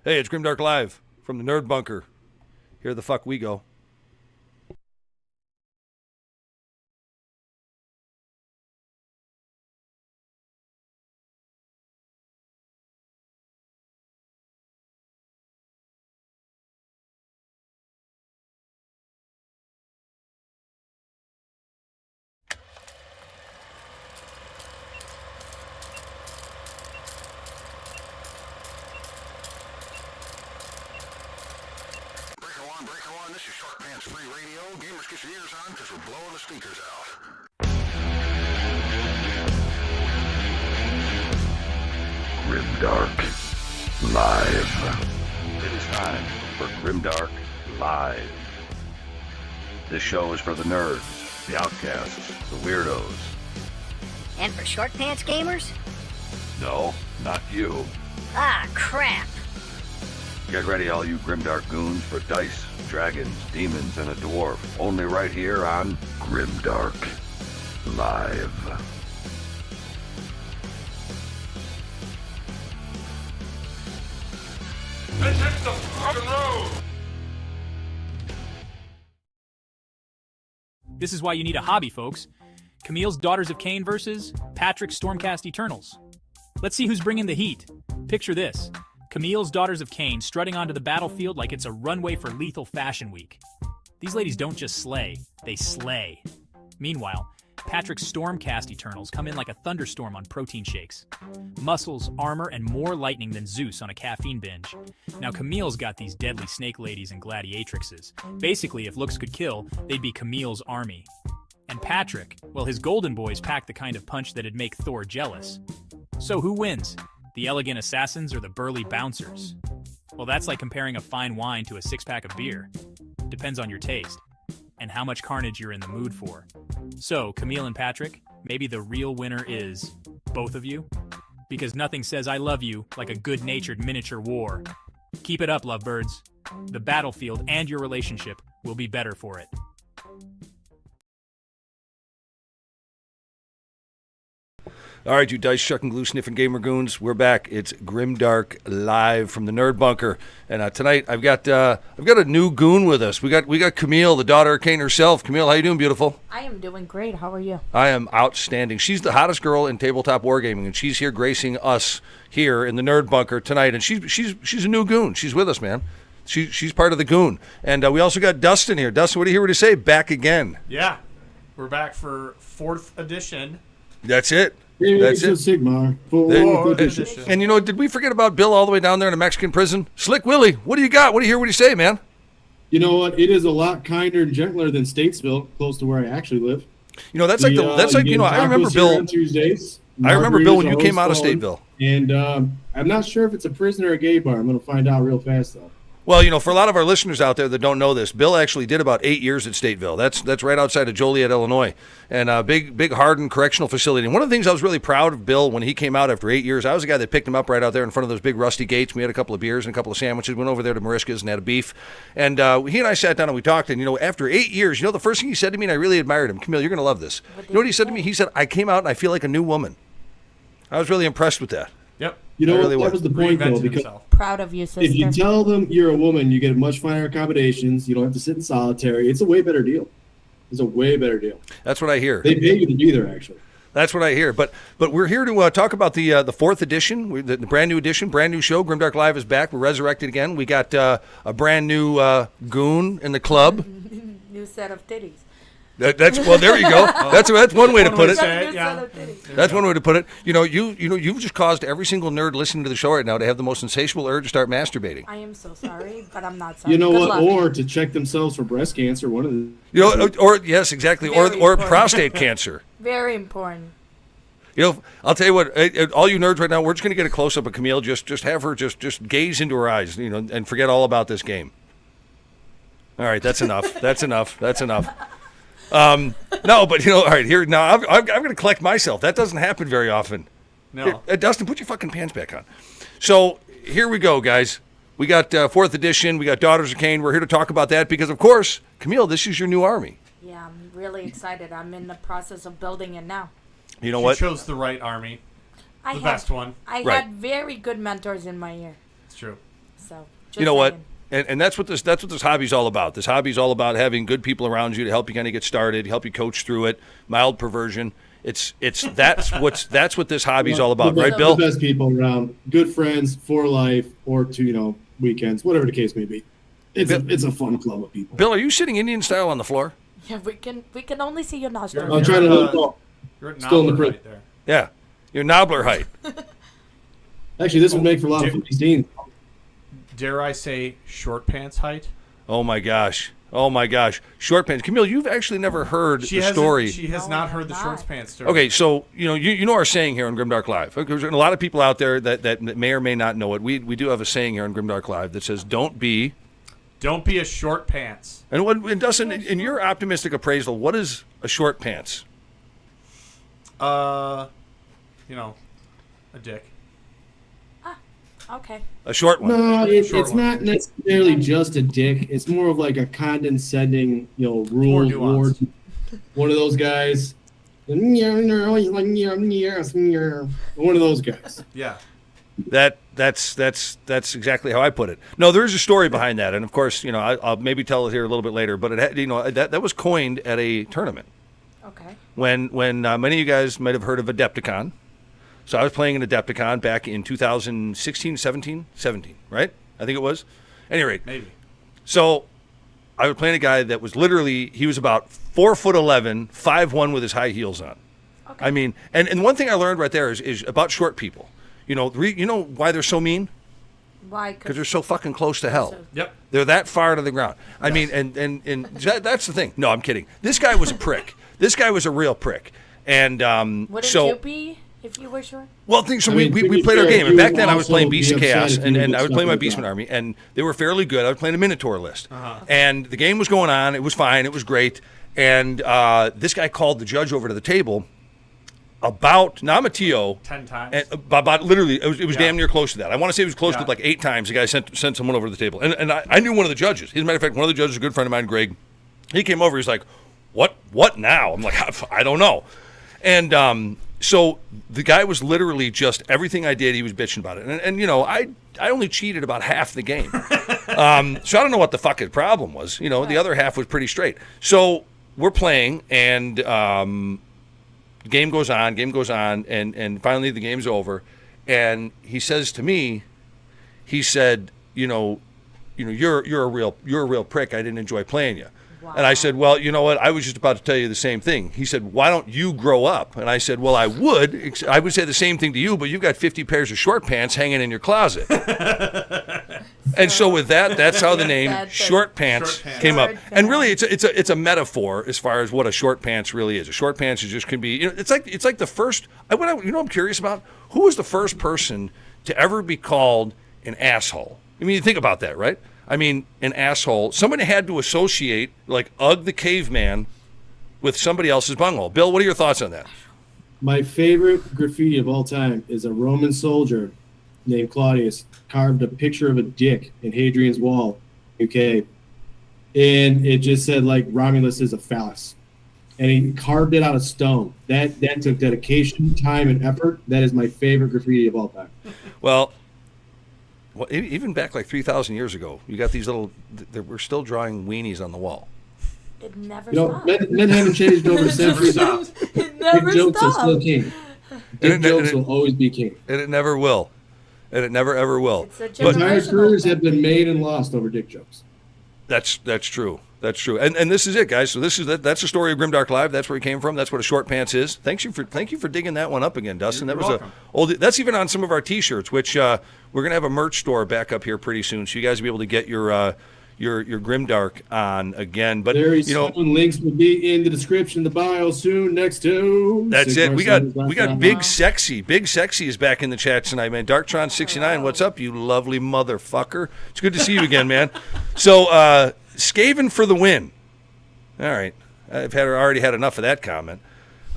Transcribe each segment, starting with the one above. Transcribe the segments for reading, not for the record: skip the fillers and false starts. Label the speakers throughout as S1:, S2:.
S1: Hey, it's Grimdark Live from the Nerd Bunker. Here the fuck we go.
S2: This is Short Pants Free Radio. Gamers, get your ears on because we're blowing the speakers out.
S3: Grimdark Live. It is time for Grimdark Live. This show is for the nerds, the outcasts, the weirdos.
S4: And for short pants gamers?
S3: No, not you.
S4: Ah, crap.
S3: Get ready, all you Grimdark goons, for dice, dragons, demons, and a dwarf. Only right here on Grimdark Live.
S5: Let's hit the fucking road!
S6: This is why you need a hobby, folks. Camille's Daughters of Cain versus Patrick's Stormcast Eternals. Let's see who's bringing the heat. Picture this. Camille's Daughters of Cain strutting onto the battlefield like it's a runway for lethal fashion week. These ladies don't just slay, they slay. Meanwhile, Patrick's Stormcast Eternals come in like a thunderstorm on protein shakes. Muscles, armor, and more lightning than Zeus on a caffeine binge. Now Camille's got these deadly snake ladies and gladiatrixes. Basically, if looks could kill, they'd be Camille's army. And Patrick, well, his golden boys pack the kind of punch that'd make Thor jealous. So who wins? The elegant assassins or the burly bouncers? Well, that's like comparing a fine wine to a six-pack of beer. Depends on your taste, and how much carnage you're in the mood for. So, Camille and Patrick, maybe the real winner is both of you? Because nothing says I love you like a good-natured miniature war. Keep it up, lovebirds. The battlefield and your relationship will be better for it.
S1: All right, you dice shucking, glue sniffing gamer goons, we're back. It's Grimdark Live from the Nerd Bunker, and tonight I've got a new goon with us. We got Camille, the daughter of Cain herself. Camille, how you doing, beautiful?
S7: I am doing great. How are you?
S1: I am outstanding. She's the hottest girl in tabletop wargaming, and she's here gracing us here in the Nerd Bunker tonight. And she's a new goon. She's with us, man. She's part of the goon. And we also got Dustin here. Dustin, what do you hear to say? Back again.
S8: Yeah, we're back for 4th edition.
S1: That's it.
S9: Age of Sigmar.
S1: And you know, did we forget about Bill all the way down there in a Mexican prison? Slick Willie, what do you got? What do you hear? What do you say, man?
S9: You know what? It is a lot kinder and gentler than Statesville, close to where I actually live.
S1: You know, that's like I remember Bill.
S9: On Tuesdays.
S1: I remember Bill when you came out of Stateville.
S9: And I'm not sure if it's a prison or a gay bar. I'm going to find out real fast though.
S1: Well, you know, for a lot of our listeners out there that don't know this, Bill actually did about 8 years at Stateville. That's right outside of Joliet, Illinois, and a big hardened correctional facility. And one of the things I was really proud of Bill when he came out after 8 years, I was the guy that picked him up right out there in front of those big rusty gates. We had a couple of beers and a couple of sandwiches, went over there to Mariska's and had a beef. And he and I sat down and we talked. And, you know, after 8 years, you know, the first thing he said to me, and I really admired him, Camille, you're going to love this. You know what he said to me? He said, I came out and I feel like a new woman. I was really impressed with that.
S8: Yep.
S9: You know what? That was the point, though, because
S7: proud of you, sister.
S9: if you tell them you're a woman, you get much finer accommodations. You don't have to sit in solitary. It's a way better deal. It's a way better deal.
S1: That's what I hear.
S9: They pay you to be there, actually.
S1: That's what I hear. But we're here to talk about the 4th edition, the brand new edition, brand new show. Grimdark Live is back. We're resurrected again. We got a brand new goon in the club.
S7: New set of titties.
S1: Well, there you go. That's one way to put it.
S8: Yeah.
S1: That's one way to put it. You know, you've just caused every single nerd listening to the show right now to have the most insatiable urge to start masturbating.
S7: I am so sorry, but I'm not sorry.
S9: You know
S7: Good
S9: what?
S7: luck.
S9: Or to check themselves for breast cancer. One of the.
S1: You know, or yes, exactly,
S7: Very
S1: or
S7: important.
S1: prostate cancer.
S7: Very important.
S1: You know, I'll tell you what. All you nerds right now, we're just going to get a close up of Camille. Just have her just gaze into her eyes, you know, and forget all about this game. All right, that's enough. That's enough. That's enough. No, but you know, all right, here now. I'm going to collect myself. That doesn't happen very often.
S8: No.
S1: Here, Dustin, put your fucking pants back on. So here we go, guys. We got 4th edition. We got Daughters of Cain. We're here to talk about that because, of course, Camille, this is your new army.
S7: Yeah, I'm really excited. I'm in the process of building it now.
S1: You know
S8: She
S1: what?
S8: chose the right army. The best one.
S7: I
S1: Right.
S7: had very good mentors in my ear.
S8: It's true.
S7: So just
S1: You know what?
S7: saying.
S1: And that's what this hobby's all about. This hobby's all about having good people around you to help you kind of get started, help you coach through it. Mild perversion. That's what this hobby's all about, right, Bill?
S9: The best people around, good friends for life, or to weekends, whatever the case may be. It's a fun club of people.
S1: Bill, are you sitting Indian style on the floor?
S7: Yeah, we can only see your nostrils.
S9: I'm trying to look up.
S8: You're at
S9: Still in the
S8: Knobbler
S9: print.
S8: right there.
S1: Yeah, you're Knobbler height.
S9: Actually, this would make for a lot of 15.
S8: Dare I say short pants height?
S1: Oh my gosh. Short pants. Camille, you've actually never heard the story.
S8: She has
S7: No,
S8: not
S7: I
S8: heard the
S7: have
S8: short
S7: not.
S8: pants story.
S1: Okay, so you know our saying here on Grimdark Live. There's a lot of people out there that may or may not know it. We do have a saying here on Grimdark Live that says, "Don't be."
S8: Don't be a short pants.
S1: And Dustin, in your optimistic appraisal, what is a short pants?
S8: A dick.
S7: Okay.
S1: A short one.
S9: No, it's
S8: Short one.
S9: not necessarily just a dick. It's more of like a condescending,
S8: More
S9: rule
S8: nuanced.
S9: lord. One of those guys. One of those guys.
S8: Yeah.
S1: That's exactly how I put it. No, there is a story behind that, and of course, I'll maybe tell it here a little bit later. But that was coined at a tournament
S7: Okay.
S1: when many of you guys might have heard of Adepticon. So I was playing an Adepticon back in 2016, 17, right? I think it was. At any rate,
S8: Maybe.
S1: so I was playing a guy that was he was about 4'11", 5'1" with his high heels on.
S7: Okay.
S1: I mean, and one thing I learned right there is about short people. You know why they're so mean?
S7: Why?
S1: Because they're so fucking close to hell.
S8: Yep.
S1: They're that far to the ground. I mean, and that's the thing. No, I'm kidding. This guy was a prick. This guy was a real prick. And
S7: Wouldn't
S1: so
S7: you be if you were short?
S1: well, so
S9: I
S1: we
S9: mean, to
S1: we
S9: be
S1: played our
S9: fair,
S1: game, and
S9: you
S1: back then I was
S9: also
S1: playing
S9: be
S1: Beast of
S9: upset
S1: Chaos,
S9: if you
S1: and
S9: did
S1: I was
S9: stuff
S1: playing my
S9: like
S1: Beastman
S9: that.
S1: army, and they were fairly good. I was playing a Minotaur list,
S8: Uh-huh.
S1: and the game was going on. It was fine. It was great. And this guy called the judge over to the table about now I'm a TO
S8: 10 times.
S1: and about literally it was
S8: Yeah.
S1: damn near close to that. I want to say it was close to
S8: Yeah.
S1: like 8 times. The guy sent someone over to the table, and I knew one of the judges. As a matter of fact, one of the judges, a good friend of mine, Greg. He came over. He's like, "What now?" I'm like, "I don't know." And so the guy was literally just everything I did. He was bitching about it, and I only cheated about half the game. So I don't know what the fuck his problem was. The other half was pretty straight. So we're playing, and game goes on, and finally the game's over, and he says to me, he said, you're a real prick. I didn't enjoy playing you.
S7: Wow.
S1: And I said, well, you know what? I was just about to tell you the same thing. He said, why don't you grow up? And I said, well, I would say the same thing to you, but you've got 50 pairs of short pants hanging in your closet. And so with that, that's how the name
S7: That's
S1: short pants
S8: Short
S1: came up.
S7: Short
S1: And really, it's a metaphor as far as what a short pants really is. A short pants is just can be. It's like the first. I'm curious about who was the first person to ever be called an asshole. I mean, you think about that, right? I mean, an asshole. Somebody had to associate like Ugg the Caveman with somebody else's bunghole. Bill, what are your thoughts on that?
S9: My favorite graffiti of all time is a Roman soldier named Claudius carved a picture of a dick in Hadrian's Wall, UK. And it just said, like, Romulus is a phallus. And he carved it out of stone. That took dedication, time, and effort. That is my favorite graffiti of all time.
S1: Well, even back like 3,000 years ago, you got these little. We're still drawing weenies on the wall.
S7: It never
S9: You know,
S7: stopped.
S9: men haven't changed over the centuries.
S7: It
S9: Dick
S7: never
S9: jokes are still
S7: stopped.
S9: king. Dick jokes will always be king.
S1: And it never will. And it never ever will.
S7: It's a
S1: But
S9: Entire
S7: generational
S9: careers
S7: thing.
S9: have been made and lost over dick jokes.
S1: that's true. That's true. And this is it, guys. So that's the story of Grimdark Live. That's where it came from. That's what a short pants is. Thank you for digging that one up again, Dustin.
S8: You're
S1: That was
S8: welcome.
S1: a old. That's even on some of our T-shirts, which we're gonna have a merch store back up here pretty soon, so you guys will be able to get your Grimdark on again. But
S9: Very soon, links will be in the description, the bio soon. Next to
S1: that's it. We got Big
S7: Wow.
S1: Sexy. Big Sexy is back in the chat tonight, man. Darktron69, what's up, you lovely motherfucker? It's good to see you again, man. So Skaven for the win. All right, I've already had enough of that comment.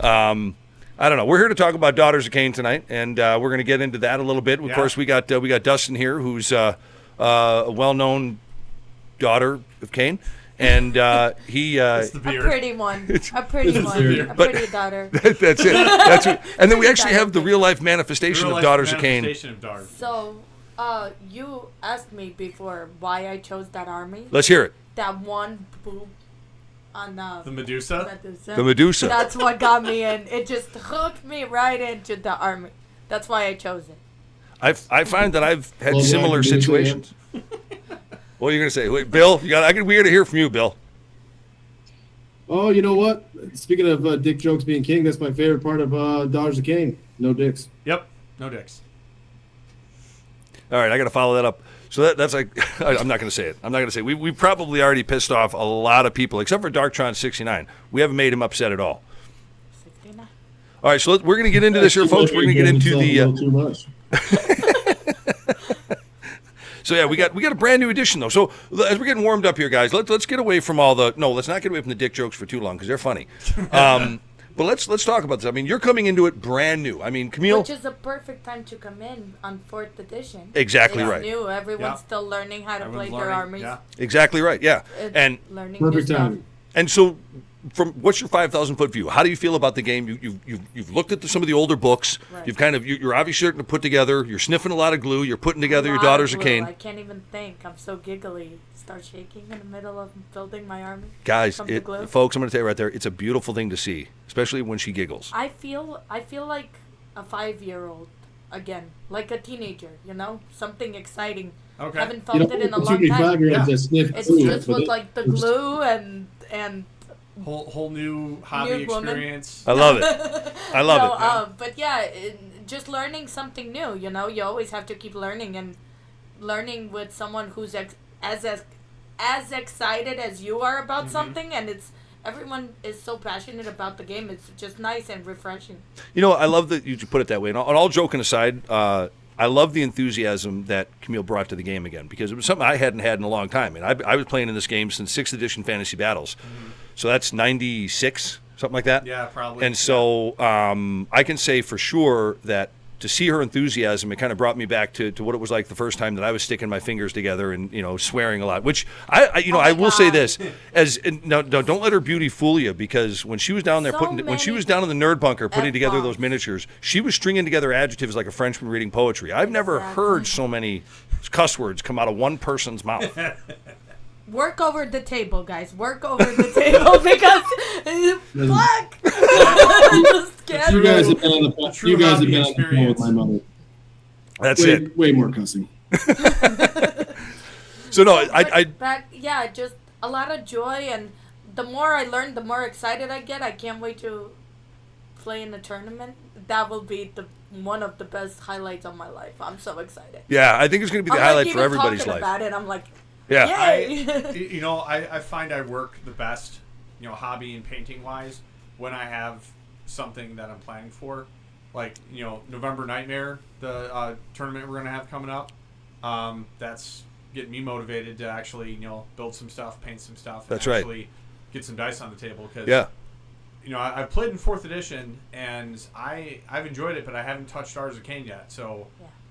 S1: I don't know. We're here to talk about Daughters of Cain tonight, and we're going to get into that a little bit. Of
S8: Yeah.
S1: course, we got Dustin here, who's a well-known daughter of Cain, and he.
S8: It's the
S7: A
S8: beard.
S7: pretty one. A pretty one.
S9: beard.
S7: A
S1: But-
S7: pretty daughter.
S1: That's it. And then we actually have the real-life manifestation
S8: Real
S1: of
S8: life
S1: Daughters of Cain.
S8: manifestation of Daughters.
S7: So, You asked me before why I chose that army.
S1: Let's hear it.
S7: That one boob on
S8: The Medusa?
S1: The Medusa.
S7: That's what got me in. It just hooked me right into the army. That's why I chose it.
S1: I find that I've had
S9: Well,
S1: similar
S9: Medusa, yeah.
S1: situations. What are you going to say? Wait, Bill, I can weird to hear from you, Bill.
S9: Oh, you know what? Speaking of dick jokes being king, that's my favorite part of Daughters of Cain. No dicks.
S8: Yep. No dicks.
S1: All right, I got to follow that up. So that's like, I'm not going to say it. I'm not going to say it. We probably already pissed off a lot of people, except for Darktron69. We haven't made him upset at all.
S7: 69.
S1: All right, so we're going to get into this here, folks. We're going to get into the.
S9: Too much.
S1: So yeah, we got a brand new edition though. So as we're getting warmed up here, guys, let's get away from all the. No, let's not get away from the dick jokes for too long because they're funny. But let's talk about this. I mean, you're coming into it brand new. I mean, Camille.
S7: Which is a perfect time to come in on 4th edition.
S1: Exactly
S7: it's
S1: right.
S7: New. Everyone's
S8: Yeah.
S7: still learning how to
S8: Everyone's
S7: play their
S8: learning,
S7: armies.
S8: yeah.
S1: Exactly right. Yeah,
S7: It's
S1: and
S7: learning
S9: Perfect
S7: new
S9: time.
S7: stuff.
S1: and so. From what's your 5,000-foot view? How do you feel about the game? You've looked at some of the older books.
S7: Right.
S1: You've kind of you're obviously starting to put together. You're sniffing a lot of glue. You're putting together your
S7: A lot
S1: Daughters of
S7: glue.
S1: Cain.
S7: I can't even think. I'm so giggly. Start shaking in the middle of building my army.
S1: Guys,
S7: From the glue.
S1: folks, I'm going to tell you right there, it's a beautiful thing to see, especially when she giggles.
S7: I feel like a 5-year-old again, like a teenager. You know, something exciting.
S8: Okay.
S7: Haven't felt it in a
S9: too
S7: long
S9: many
S7: time.
S9: 5-year-olds
S8: Yeah.
S9: that sniff
S7: It's
S9: glue,
S7: just
S9: but
S7: with
S9: it-
S7: like the
S9: it's-
S7: glue and
S8: Whole new hobby
S7: New woman.
S8: experience.
S1: I love it. I love
S7: no,
S1: it.
S7: but yeah, just learning something new. You know, you always have to keep learning and learning with someone who's as excited as you are about something, and everyone is so passionate about the game. It's just nice and refreshing.
S1: You know, I love that you put it that way. And all joking aside, I love the enthusiasm that Camille brought to the game again because it was something I hadn't had in a long time. And I was playing in this game since 6th edition Fantasy Battles. So that's 96, something like that.
S8: Yeah, probably.
S1: And so I can say for sure that to see her enthusiasm, it kind of brought me back to what it was like the first time that I was sticking my fingers together and, swearing a lot, which I will say this no, don't let her beauty fool you because when she was down there when she was down in the nerd bunker putting together
S7: F-bombs.
S1: those miniatures, she was stringing together adjectives like a Frenchman reading poetry. I've never heard so many cuss words come out of one person's mouth.
S7: Work over the table, guys. Work over the table because fuck. Just get
S9: You guys have been on the
S8: true
S9: you guys have
S8: hobby
S9: been on the phone with my mother.
S1: That's it.
S9: Way more cussing.
S1: So no, I
S7: just a lot of joy, and the more I learn, the more excited I get. I can't wait to play in the tournament. That will be one of the best highlights of my life. I'm so excited.
S1: yeah, I think it's going to be the
S7: I'm
S1: highlight
S7: like
S1: for
S7: even
S1: everybody's
S7: talking
S1: life.
S7: about it. I'm like,
S1: Yeah.
S7: yay!
S8: I find I work the best, hobby and painting wise when I have something that I'm planning for. Like, November Nightmare, the tournament we're going to have coming up. That's getting me motivated to actually, build some stuff, paint some stuff, and
S1: That's right.
S8: actually get some dice on the table. Cause,
S1: Yeah.
S8: I've played in 4th edition, and I've enjoyed it, but I haven't touched Daughters of Cain yet. So,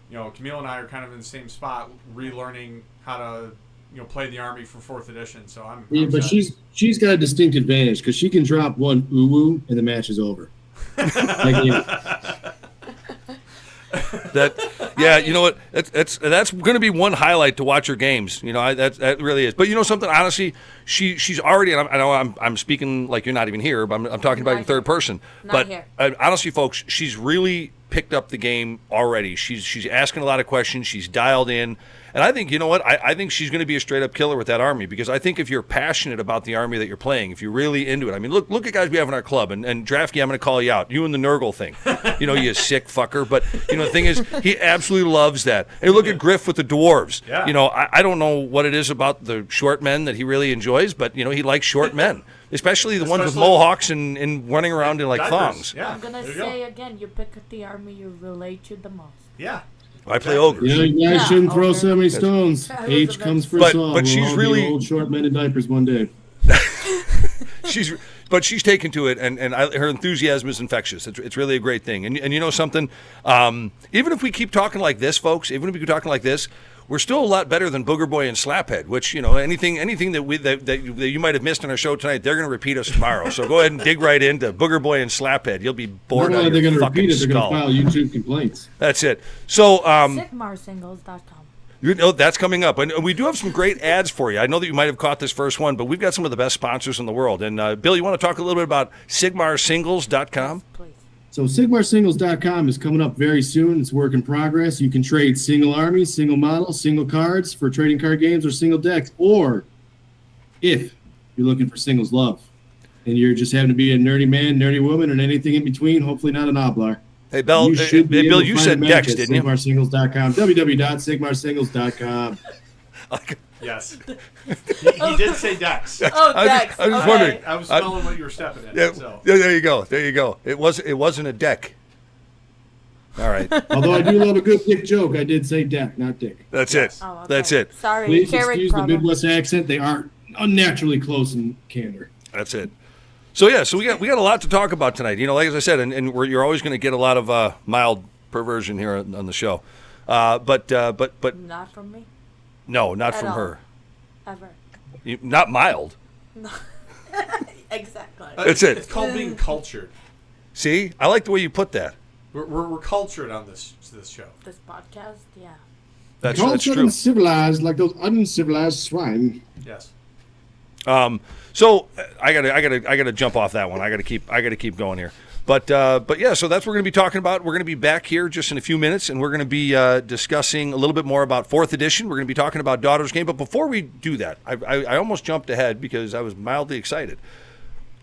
S8: Camille and I are kind of in the same spot, relearning how to, play the army for 4th edition. So I'm
S9: But
S8: excited.
S9: she's got a distinct advantage because she can drop one ooh and the match is over.
S1: You know what? That's going to be one highlight to watch her games. That really is. But you know something? Honestly, she's already. And I know I'm speaking like you're not even here, but I'm talking about in third person.
S7: Not
S1: But
S7: here.
S1: honestly, folks, she's really picked up the game already. She's asking a lot of questions. She's dialed in. And I think, you know what, I think she's going to be a straight-up killer with that army because I think if you're passionate about the army that you're playing, if you're really into it, I mean, look at guys we have in our club, and Drafty, I'm going to call you out, you and the Nurgle thing. You sick fucker. But, the thing is, he absolutely loves that. And look at Griff with the dwarves.
S8: Yeah.
S1: I don't know what it is about the short men that he really enjoys, but, he likes short men, especially the ones with mohawks and running around in, like,
S8: Diapers.
S1: thongs.
S8: Yeah.
S7: I'm gonna
S8: there you
S7: say
S8: go.
S7: again, you pick the army you relate to the most.
S8: Yeah.
S1: I play ogres.
S9: You guys shouldn't throw
S7: okay.
S9: so many stones.
S7: That was
S9: Age
S7: a
S9: comes for
S7: bit-
S9: us all.
S1: But she's
S9: We'll all be
S1: really-
S9: old short men in diapers one day.
S1: She's taken to it, and her enthusiasm is infectious. It's really a great thing. And you know something? Even if we keep talking like this, folks, even if we keep talking like this, we're still a lot better than Booger Boy and Slaphead, which, you know, anything that you might have missed on our show tonight, they're going to repeat us tomorrow. So go ahead and dig right into Booger Boy and Slaphead. You'll be bored out of your fucking
S9: They're going to
S1: skull.
S9: file YouTube complaints.
S1: That's it. So,
S7: SigmarSingles.com.
S1: you know, that's coming up. And we do have some great ads for you. I know that you might have caught this first one, but we've got some of the best sponsors in the world. And Bill, you want to talk a little bit about SigmarSingles.com?
S7: Please.
S9: So SigmarSingles.com is coming up very soon. It's work in progress. You can trade single armies, single models, single cards for trading card games or single decks. Or if you're looking for singles love and you're just having to be a nerdy man, nerdy woman, and anything in between, hopefully not an oblar.
S1: Hey, Bill,
S9: You should be able
S1: Bill,
S9: to
S1: you
S9: find
S1: said
S9: a match
S1: decks,
S9: at
S1: didn't you?
S9: SigmarSingles.com, www.SigmarSingles.com.
S8: Yes. He did say Dex.
S7: Oh, Dex.
S1: I was just
S7: okay.
S1: wondering.
S8: I was smelling what you were stepping in.
S1: Yeah,
S8: So.
S1: yeah, there you go. There you go. It wasn't a deck. All right.
S9: Although I do love a good dick joke, I did say deck, not dick.
S1: That's it.
S7: Oh, okay.
S1: That's it.
S7: Sorry,
S9: Please
S7: Karen
S9: excuse the
S7: problem.
S9: Midwest accent. They are unnaturally close in candor.
S1: That's it. So yeah, so we got a lot to talk about tonight. You know, like as I said, and you're always going to get a lot of mild perversion here on the show, but
S7: Not from me.
S1: no, not
S7: At
S1: from
S7: all.
S1: her.
S7: Ever.
S1: Not mild.
S7: Exactly.
S1: That's it.
S8: It's called being cultured.
S1: See, I like the way you put that.
S8: We're cultured on this show.
S7: This podcast, yeah.
S1: That's
S9: Cultured
S1: true.
S9: and civilized like those uncivilized swine.
S8: Yes.
S1: So I gotta jump off that one. I gotta keep going here. But yeah, so that's what we're gonna be talking about. We're gonna be back here just in a few minutes, and we're gonna be discussing a little bit more about 4th edition. We're gonna be talking about Daughter's Game. But before we do that, I almost jumped ahead because I was mildly excited.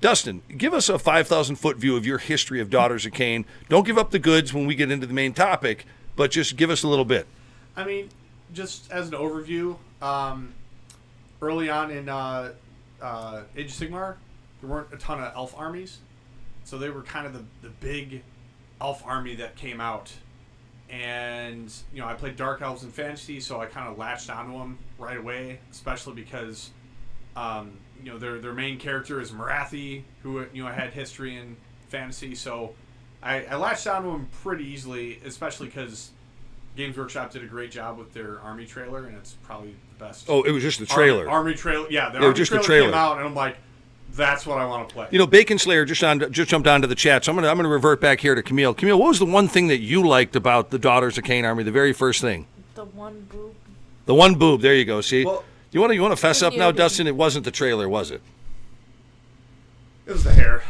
S1: Dustin, give us a 5,000-foot view of your history of Daughters of Cain. Don't give up the goods when we get into the main topic, but just give us a little bit.
S8: I mean, just as an overview, early on in Age of Sigmar, there weren't a ton of elf armies. So they were kind of the big elf army that came out. And, you know, I played Dark Elves in Fantasy, so I kind of latched onto them right away, especially because, you know, their main character is Marathi, who, you know, had history in Fantasy. So I latched onto him pretty easily, especially because Games Workshop did a great job with their army trailer, and it's probably the best.
S1: Oh, it was just the trailer.
S8: Army trailer, yeah. The
S1: It was
S8: army
S1: just the
S8: trailer
S1: trailer.
S8: came out, and I'm like, that's what I want to play.
S1: You know, Bacon Slayer just jumped onto the chat, so I'm gonna revert back here to Camille. Camille, what was the one thing that you liked about the Daughters of Cain army? The very first thing.
S7: The one boob.
S1: The one boob. There you go. See,
S8: Well,
S1: you want to fess up now,
S7: Nudity.
S1: Dustin? It wasn't the trailer, was it?
S8: It was the hair.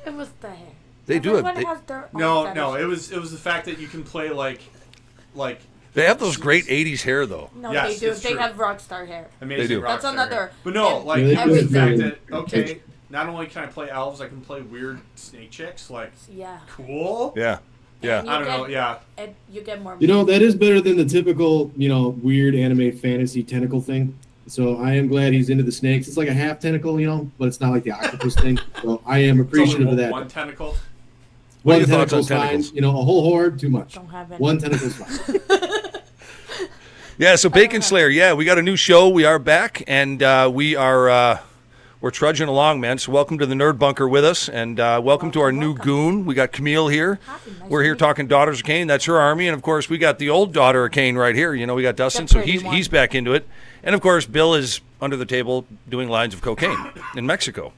S7: It was the hair.
S1: They do
S7: Everyone
S1: it.
S7: has their own
S8: No,
S7: fetish.
S8: it was the fact that you can play like
S1: They have those great '80s hair, though.
S7: No,
S8: Yes,
S7: they do.
S8: it's
S7: They
S8: true.
S7: have rock star hair.
S8: amazing.
S1: They do.
S7: That's
S8: Rockstar
S7: another-
S8: hair. But no,
S7: and
S8: like
S9: Yeah,
S8: the fact
S9: everything.
S8: that okay, not only can I play elves, I can play weird snake chicks. Like
S7: Yeah.
S8: cool.
S1: Yeah, yeah.
S7: And
S8: I don't know.
S7: get-
S8: Yeah.
S7: And you get more.
S9: You know, that is better than the typical, you know, weird anime fantasy tentacle thing. So I am glad he's into the snakes. It's like a half tentacle, you know, but it's not like the octopus thing. So I am
S8: It's only
S9: appreciative of that.
S8: one tentacle.
S1: What are
S9: One
S1: your thoughts on
S9: tentacle's fine.
S1: tentacles?
S9: You know, a whole horde, too much.
S7: Don't have any.
S9: One tentacle's fine.
S1: Yeah, so Bacon Slayer, yeah, we got a new show. We are back, and we're trudging along, man. So welcome to the Nerd Bunker with us, and welcome to our new goon. We got Camille here.
S7: Hi, nice
S1: We're
S7: to
S1: here
S7: meet you.
S1: talking Daughters of Cain. That's her army, and of course we got the old daughter of Cain right here. You know, we got Dustin, so
S7: pretty
S1: he's
S7: one.
S1: back into it, and of course Bill is under the table doing lines of cocaine in Mexico.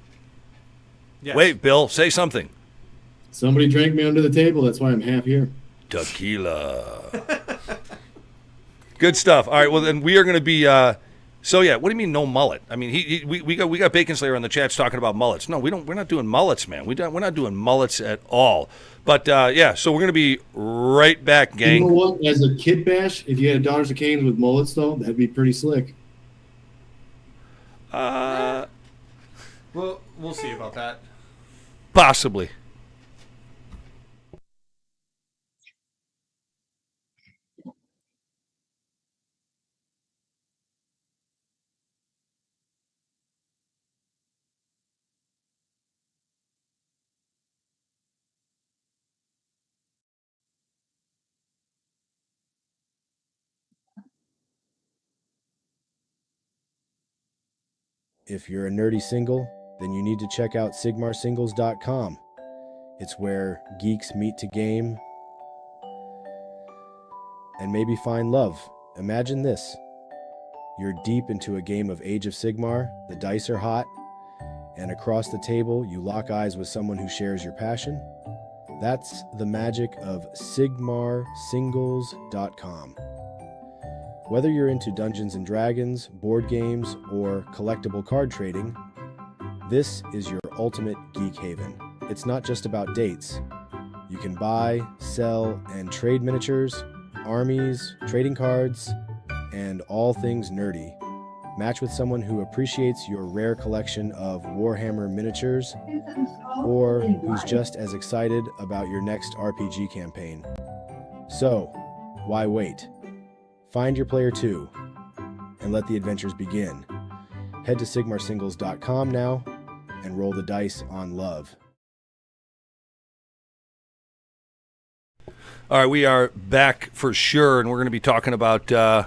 S8: Yes.
S1: Wait, Bill, say something.
S9: Somebody drank me under the table. That's why I'm half here.
S1: Tequila. Good stuff. All right. Well, then we are going to be. So yeah, what do you mean no mullet? I mean, we got Bacon Slayer on the chats talking about mullets. No, we don't. We're not doing mullets, man. We're not doing mullets at all. But yeah, so we're going to be right back, gang.
S9: You know what? As a kit bash, if you had Daughters of Cain with mullets, though, that'd be pretty slick.
S8: Well, we'll see about that.
S1: Possibly.
S10: If you're a nerdy single, then you need to check out SigmarSingles.com. It's where geeks meet to game and maybe find love Imagine this. You're deep into a game of Age of Sigmar, the dice are hot, and across the table you lock eyes with someone who shares your passion. That's the magic of SigmarSingles.com. Whether you're into Dungeons & Dragons, board games, or collectible card trading, this is your ultimate geek haven. It's not just about dates. You can buy, sell, and trade miniatures, armies, trading cards, and all things nerdy. Match with someone who appreciates your rare collection of Warhammer miniatures, or who's just as excited about your next RPG campaign. So, why wait? Find your player too, and let the adventures begin. Head to SigmarSingles.com now and roll the dice on love.
S1: All right, we are back for sure, and we're going to be talking about Age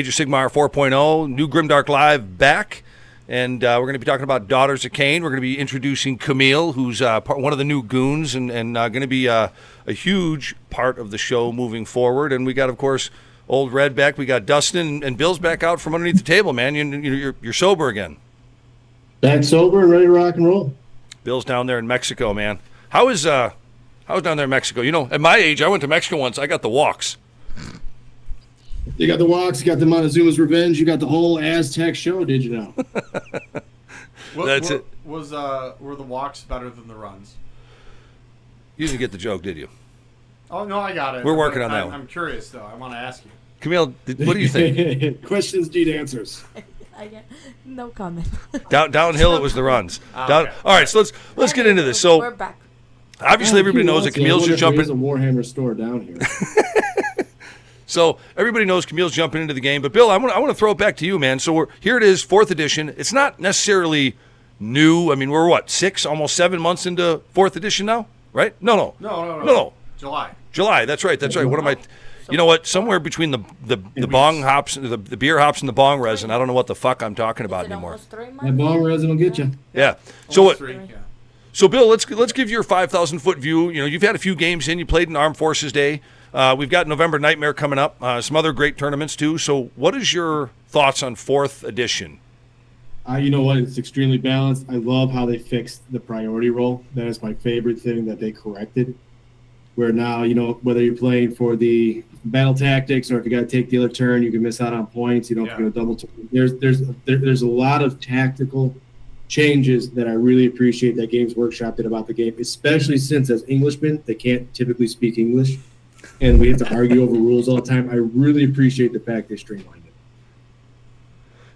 S1: of Sigmar 4.0, new Grimdark Live back, and we're going to be talking about Daughters of Cain. We're going to be introducing Camille, who's one of the new goons, and going to be a huge part of the show moving forward. And we got, of course, Old Red back. We got Dustin, and Bill's back out from underneath the table, man. You're sober again.
S9: Back sober and ready to rock and roll.
S1: Bill's down there in Mexico, man. How's down there in Mexico? You know, at my age, I went to Mexico once. I got the walks.
S9: You got the walks, you got the Montezuma's Revenge, you got the whole Aztec show, did you know?
S1: That's it.
S8: Were the walks better than the runs?
S1: You didn't get the joke, did you?
S8: Oh, no, I got it.
S1: We're working on that one.
S8: I'm curious, though. I want to ask you.
S1: Camille, what do you think?
S9: Questions need answers.
S7: I get no comment.
S1: Downhill, it was the runs.
S8: Okay.
S1: All right, so let's get into this. So
S7: we're back.
S1: obviously, everybody knows that Camille's just jumping.
S9: There's a Warhammer store down here.
S1: So everybody knows Camille's jumping into the game. But Bill, I want to throw it back to you, man. So here it is, 4th edition. It's not necessarily new. I mean, we're what, 6, almost 7 months into 4th edition now, right? No. July. That's right. What am I? You know what? Somewhere between the bong hops, the beer hops, and the bong resin. I don't know what the fuck I'm talking about anymore.
S9: That bong resin will get you.
S1: Yeah. So what?
S8: 3, yeah.
S1: So Bill, let's give your 5,000-foot view. You know, you've had a few games in. You played in Armed Forces Day. We've got November Nightmare coming up. Some other great tournaments too. So, what is your thoughts on 4th edition?
S9: You know what? It's extremely balanced. I love how they fixed the priority roll. That is my favorite thing that they corrected. Where now, you know, whether you're playing for the battle tactics or if you got to take the other turn, you can miss out on points. You don't have to go double turn. There's a lot of tactical changes that I really appreciate that Games Workshop did about the game, especially since as Englishmen, they can't typically speak English. And we have to argue over rules all the time. I really appreciate the fact they streamlined it.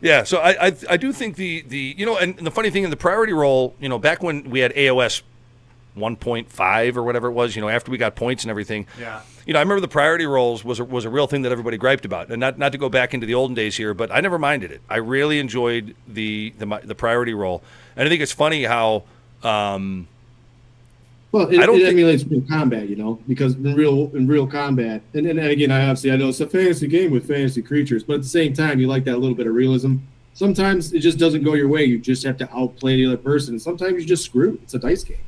S1: Yeah, so I do think the you know, and the funny thing in the priority roll, you know, back when we had AOS 1.5 or whatever it was, you know, after we got points and everything.
S8: Yeah.
S1: You know, I remember the priority rolls was a real thing that everybody griped about, and not to go back into the olden days here, but I never minded it. I really enjoyed the priority roll, and I think it's funny how.
S9: Well, it emulates real combat, you know, because in real combat, and again, I know it's a fantasy game with fantasy creatures, but at the same time, you like that little bit of realism. Sometimes it just doesn't go your way. You just have to outplay the other person. And sometimes you just screw. It's a dice game.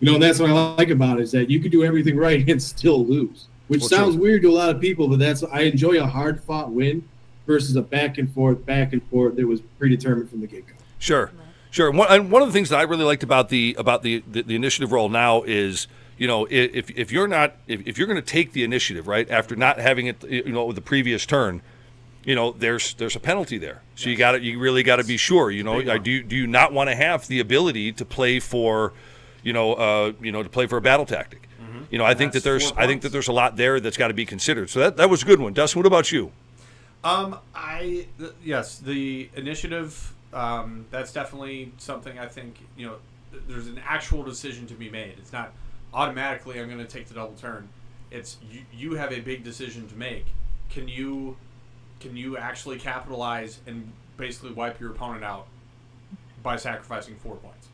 S9: You know, and that's what I like about it, is that you could do everything right and still lose, which sounds weird to a lot of people, but I enjoy a hard-fought win versus a back and forth that was predetermined from the get-go.
S1: Sure. And one of the things that I really liked about the initiative roll now is, you know, if you're going to take the initiative right after not having it, you know, with the previous turn, you know, there's a penalty there. So you really got to be sure. You know, do you not want to have the ability to play for, to play for a battle tactic? Mm-hmm. You know, I think that there's a lot there that's got to be considered. So that was a good one. Dustin, what about you?
S8: Yes, the initiative. That's definitely something I think, you know, there's an actual decision to be made. It's not automatically I'm going to take the double turn. It's you have a big decision to make. Can you actually capitalize and basically wipe your opponent out by sacrificing 4 points?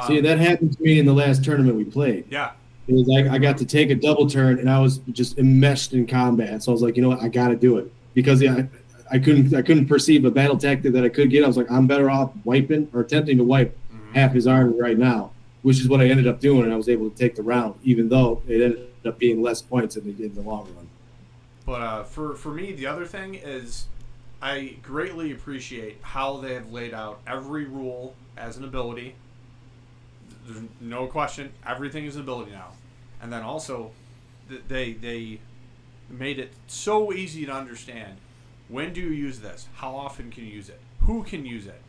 S9: See, that happened to me in the last tournament we played.
S8: Yeah.
S9: It was like I got to take a double turn and I was just enmeshed in combat. So I was like, you know what, I got to do it because I couldn't perceive a battle tactic that I could get. I was like, I'm better off wiping or attempting to wipe half his army right now, which is what I ended up doing, and I was able to take the round, even though it ended up being less points in the long run.
S8: But for me, the other thing is I greatly appreciate how they have laid out every rule as an ability. There's no question, everything is an ability now. And then also, they made it so easy to understand. When do you use this? How often can you use it? Who can use it?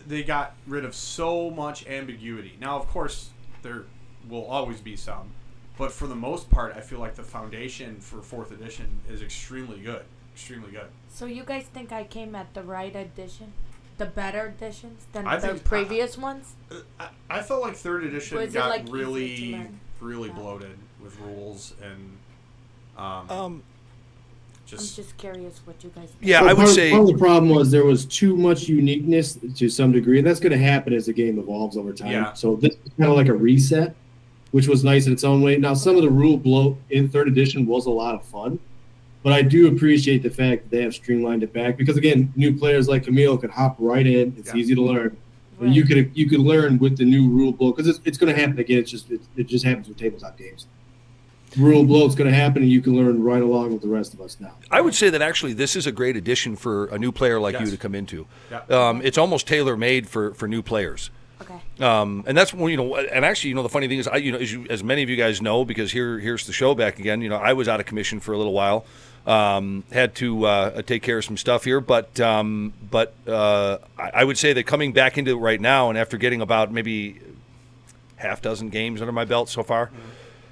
S8: They got rid of so much ambiguity. Now, of course, there will always be some. But for the most part, I feel like the foundation for 4th edition is extremely good. Extremely good.
S7: So you guys think I came at the right edition? The better editions than
S8: I
S7: the
S8: think-
S7: previous ones?
S8: I felt like 3rd edition
S7: Was it,
S8: got
S7: like, easier to
S8: really,
S7: learn?
S8: really
S7: Yeah.
S8: bloated with rules and
S7: I'm just curious what you guys think.
S1: Yeah,
S9: Well,
S1: I would say
S9: part of the problem was there was too much uniqueness to some degree, and that's going to happen as the game evolves over time.
S8: Yeah.
S9: So this is kind of like a reset, which was nice in its own way. Now, some of the rule bloat in 3rd edition was a lot of fun, but I do appreciate the fact that they have streamlined it back because, again, new players like Camille could hop right in. It's
S8: Yeah.
S9: easy to learn.
S7: Right.
S9: And you could learn with the new rule bloat because it's going to happen again. It just happens with tabletop games. Rule bloat's going to happen, and you can learn right along with the rest of us now.
S1: I would say that actually this is a great addition for a new player like you
S8: Yes.
S1: to come into.
S8: Yeah.
S1: It's almost tailor-made for new players.
S7: Okay.
S1: And that's when, and actually, the funny thing is, as many of you guys know, because here's the show back again. I was out of commission for a little while, had to take care of some stuff here, but I would say that coming back into it right now, and after getting about maybe half dozen games under my belt so far,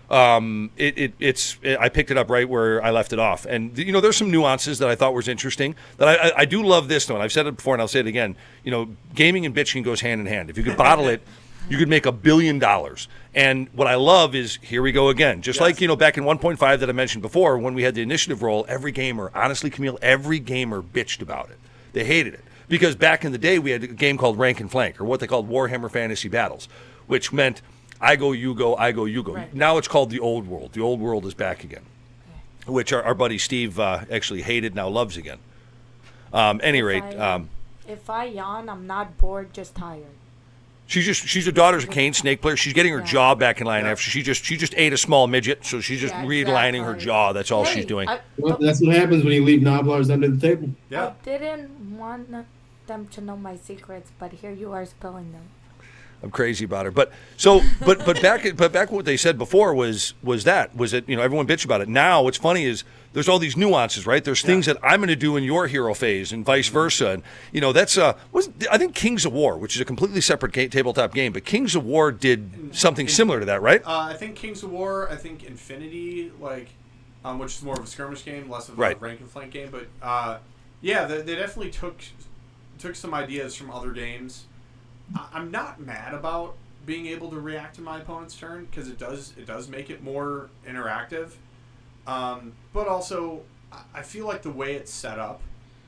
S1: I picked it up right where I left it off. And, there's some nuances that I thought was interesting. That I do love this one. I've said it before and I'll say it again. Gaming and bitching goes hand in hand. If you could bottle it, you could make $1 billion. And what I love is, here we go again. Just like, back in 1.5 that I mentioned before, when we had the initiative roll, every gamer, honestly, Camille, every gamer bitched about it. They hated it. Because back in the day, we had a game called Rank and Flank, or what they called Warhammer Fantasy Battles, which meant I go, you go, I go, you go.
S7: Right.
S1: Now it's called the Old World. The Old World is back again, which our buddy Steve actually hated, now loves again. Any rate,
S7: If I yawn, I'm not bored, just tired.
S1: she's a Daughters of Cain snake player. She's getting her jaw back in line after she just ate a small midget, so she's just
S7: Yeah,
S1: realigning her
S7: exactly.
S1: jaw. That's all
S7: Hey,
S1: she's doing.
S9: Well, that's what happens when you leave Noblars under the table.
S8: Yeah.
S7: I didn't want them to know my secrets, but here you are spilling them.
S1: I'm crazy about her, but back what they said before was that everyone bitched about it. Now what's funny is there's all these nuances, right? There's things that I'm going to do in your hero phase and vice versa, and that's I think Kings of War, which is a completely separate tabletop game, but Kings of War did something similar to that, right?
S8: I think Kings of War, I think Infinity, which is more of a skirmish game, less of a
S1: Right.
S8: rank and flank game, but they definitely took some ideas from other games. I'm not mad about being able to react to my opponent's turn because it does make it more interactive. But also, I feel like the way it's set up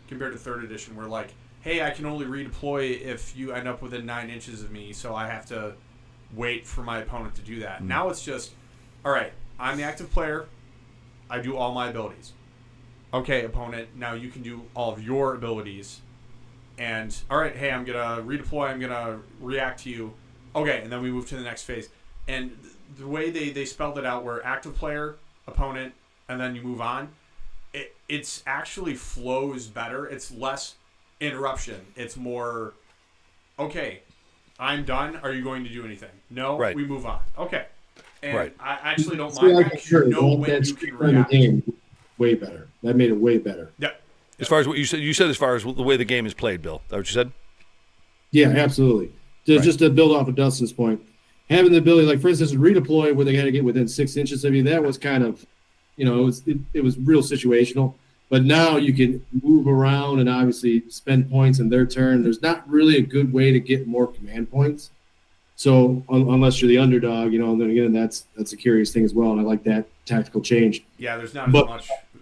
S8: compared to 3rd edition, where hey, I can only redeploy if you end up within 9 inches of me, so I have to wait for my opponent to do that. Now it's just, all right, I'm the active player. I do all my abilities. Okay, opponent, now you can do all of your abilities. And, all right, hey, I'm going to redeploy. I'm going to react to you. Okay, and then we move to the next phase. And the way they spelled it out, where active player, opponent, and then you move on, it's actually flows better. It's less interruption. It's more, okay, I'm done. Are you going to do anything? No?
S1: Right.
S8: We move on. Okay. And
S1: Right.
S8: I actually don't
S9: See,
S8: mind
S9: like
S8: that.
S9: sure,
S8: You know
S9: that
S8: when you can
S9: streamlined the
S8: react.
S9: game way better. That made it way better.
S8: Yeah.
S1: As far as what you said as far as the way the game is played, Bill. Is that what you said?
S9: Yeah, absolutely. Just to build off of Dustin's point, having the ability, like for instance, redeploy where they had to get within 6 inches of you, that was kind of, it was real situational. But now you can move around and obviously spend points in their turn. There's not really a good way to get more command points. So unless you're the underdog, and then again, that's a curious thing as well. And I like that tactical change.
S8: Yeah, there's not